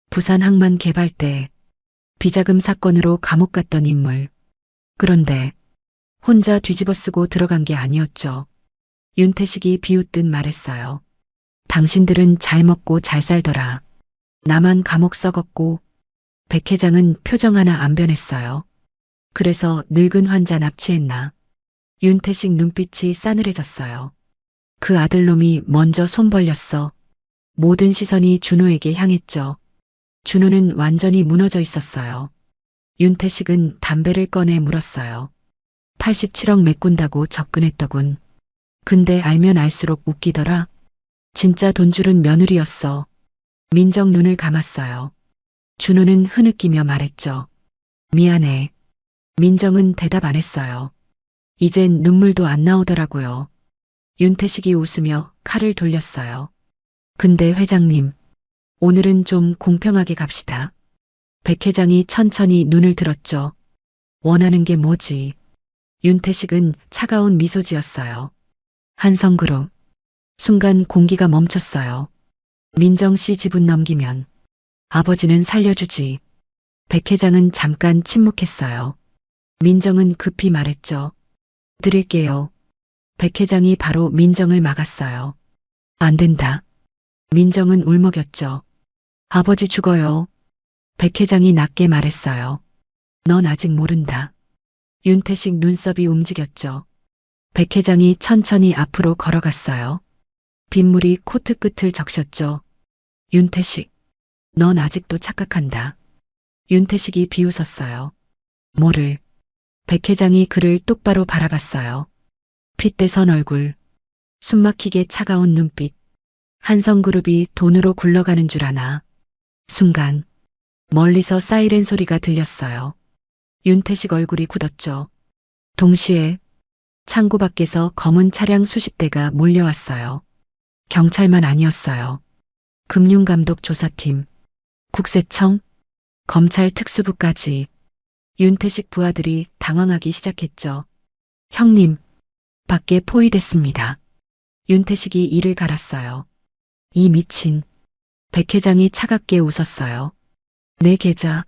부산 항만 개발 때 비자금 사건으로 감옥 갔던 인물. 그런데 혼자 뒤집어쓰고 들어간 게 아니었죠. 윤태식이 비웃듯 말했어요. 당신들은 잘 먹고 잘 살더라. 나만 감옥 썩었고. 백 회장은 표정 하나 안 변했어요. 그래서 늙은 환자 납치했나. 윤태식 눈빛이 싸늘해졌어요. 그 아들놈이 먼저 손 벌렸어. 모든 시선이 준호에게 향했죠. 준호는 완전히 무너져 있었어요. 윤태식은 담배를 꺼내 물었어요. 87억 메꾼다고 접근했더군. 근데 알면 알수록 웃기더라. 진짜 돈 줄은 며느리였어. 민정 눈을 감았어요. 준호는 흐느끼며 말했죠. 미안해. 민정은 대답 안 했어요. 이젠 눈물도 안 나오더라고요. 윤태식이 웃으며 칼을 돌렸어요. 근데 회장님, 오늘은 좀 공평하게 갑시다. 백 회장이 천천히 눈을 들었죠. 원하는 게 뭐지? 윤태식은 차가운 미소 지었어요. 한성그룹. 순간 공기가 멈췄어요. 민정 씨 지분 넘기면 아버지는 살려주지. 백 회장은 잠깐 침묵했어요. 민정은 급히 말했죠. 드릴게요. 백 회장이 바로 민정을 막았어요. 안 된다. 민정은 울먹였죠. 아버지 죽어요. 백 회장이 낮게 말했어요. 넌 아직 모른다. 윤태식 눈썹이 움직였죠. 백 회장이 천천히 앞으로 걸어갔어요. 빗물이 코트 끝을 적셨죠. 윤태식, 넌 아직도 착각한다. 윤태식이 비웃었어요. 뭐를? 백 회장이 그를 똑바로 바라봤어요. 핏대선 얼굴, 숨막히게 차가운 눈빛. 한성그룹이 돈으로 굴러가는 줄 아나. 순간 멀리서 사이렌 소리가 들렸어요. 윤태식 얼굴이 굳었죠. 동시에 창고 밖에서 검은 차량 수십 대가 몰려왔어요. 경찰만 아니었어요. 금융감독 조사팀, 국세청, 검찰 특수부까지. 윤태식 부하들이 당황하기 시작했죠. 형님, 밖에 포위됐습니다. 윤태식이 이를 갈았어요. 이 미친. 백 회장이 차갑게 웃었어요. 내 계좌,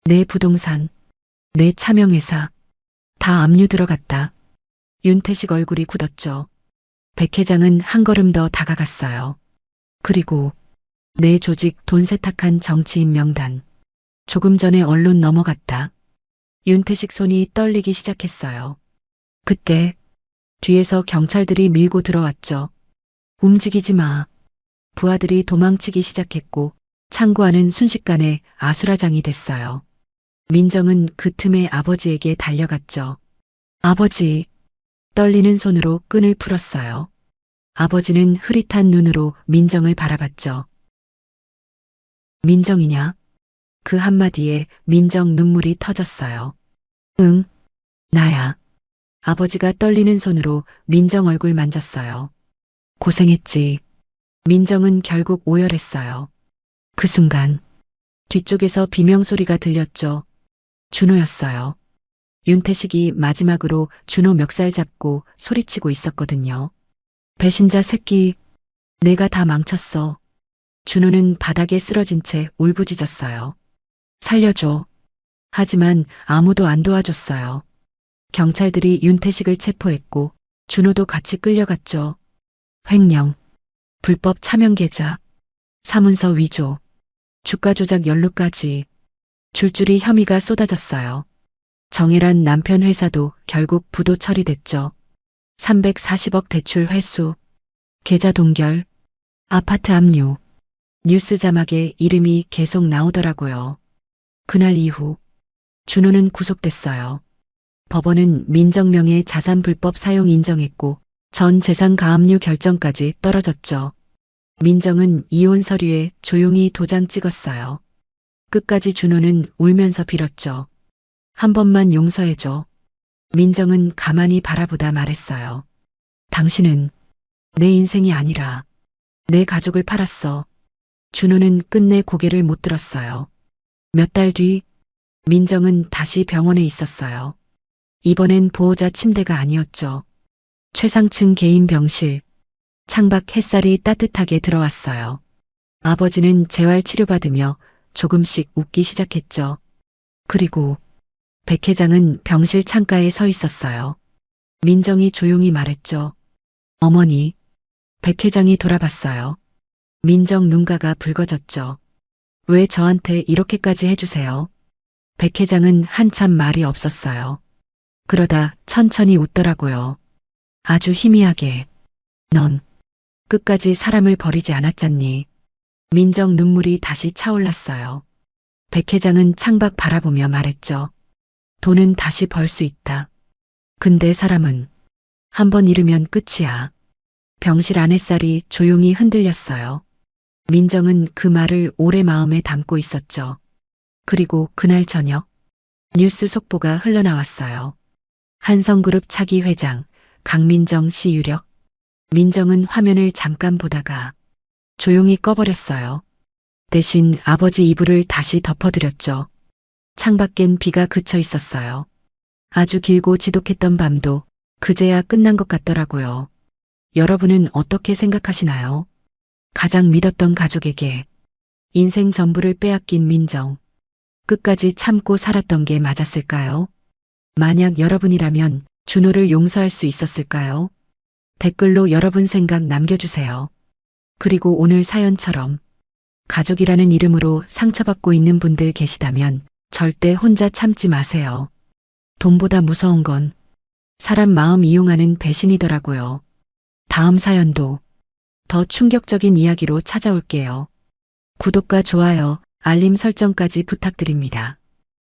내 부동산, 내 차명회사 다 압류 들어갔다. 윤태식 얼굴이 굳었죠. 백 회장은 한 걸음 더 다가갔어요. 그리고 내 조직 돈 세탁한 정치인 명단. 조금 전에 언론 넘어갔다. 윤태식 손이 떨리기 시작했어요. 그때 뒤에서 경찰들이 밀고 들어왔죠. 움직이지 마. 부하들이 도망치기 시작했고 창고 안은 순식간에 아수라장이 됐어요. 민정은 그 틈에 아버지에게 달려갔죠. 아버지. 떨리는 손으로 끈을 풀었어요. 아버지는 흐릿한 눈으로 민정을 바라봤죠. 민정이냐? 그 한마디에 민정 눈물이 터졌어요. 응, 나야. 아버지가 떨리는 손으로 민정 얼굴 만졌어요. 고생했지. 민정은 결국 오열했어요. 그 순간 뒤쪽에서 비명소리가 들렸죠. 준호였어요. 윤태식이 마지막으로 준호 멱살 잡고 소리치고 있었거든요. 배신자 새끼, 내가 다 망쳤어. 준호는 바닥에 쓰러진 채 울부짖었어요. 살려줘. 하지만 아무도 안 도와줬어요. 경찰들이 윤태식을 체포했고 준호도 같이 끌려갔죠. 횡령, 불법 차명 계좌, 사문서 위조, 주가 조작 연루까지 줄줄이 혐의가 쏟아졌어요. 정혜란 남편 회사도 결국 부도 처리됐죠. 340억 대출 회수, 계좌 동결, 아파트 압류, 뉴스 자막에 이름이 계속 나오더라고요. 그날 이후 준호는 구속됐어요. 법원은 민정명의 자산 불법 사용 인정했고 전 재산 가압류 결정까지 떨어졌죠. 민정은 이혼 서류에 조용히 도장 찍었어요. 끝까지 준호는 울면서 빌었죠. 한 번만 용서해줘. 민정은 가만히 바라보다 말했어요. 당신은 내 인생이 아니라 내 가족을 팔았어. 준호는 끝내 고개를 못 들었어요. 몇 달 뒤 민정은 다시 병원에 있었어요. 이번엔 보호자 침대가 아니었죠. 최상층 개인 병실. 창밖 햇살이 따뜻하게 들어왔어요. 아버지는 재활 치료받으며 조금씩 웃기 시작했죠. 그리고 백 회장은 병실 창가에 서 있었어요. 민정이 조용히 말했죠. 어머니. 백 회장이 돌아봤어요. 민정 눈가가 붉어졌죠. 왜 저한테 이렇게까지 해주세요? 백 회장은 한참 말이 없었어요. 그러다 천천히 웃더라고요. 아주 희미하게. 넌 끝까지 사람을 버리지 않았잖니. 민정 눈물이 다시 차올랐어요. 백 회장은 창밖 바라보며 말했죠. 돈은 다시 벌 수 있다. 근데 사람은 한 번 잃으면 끝이야. 병실 안의 쌀이 조용히 흔들렸어요. 민정은 그 말을 오래 마음에 담고 있었죠. 그리고 그날 저녁 뉴스 속보가 흘러나왔어요. 한성그룹 차기 회장 강민정 씨 유력. 민정은 화면을 잠깐 보다가 조용히 꺼버렸어요. 대신 아버지 이불을 다시 덮어드렸죠. 창밖엔 비가 그쳐 있었어요. 아주 길고 지독했던 밤도 그제야 끝난 것 같더라고요. 여러분은 어떻게 생각하시나요? 가장 믿었던 가족에게 인생 전부를 빼앗긴 민정. 끝까지 참고 살았던 게 맞았을까요? 만약 여러분이라면 준호를 용서할 수 있었을까요? 댓글로 여러분 생각 남겨주세요. 그리고 오늘 사연처럼 가족이라는 이름으로 상처받고 있는 분들 계시다면 절대 혼자 참지 마세요. 돈보다 무서운 건 사람 마음 이용하는 배신이더라고요. 다음 사연도 더 충격적인 이야기로 찾아올게요. 구독과 좋아요, 알림 설정까지 부탁드립니다.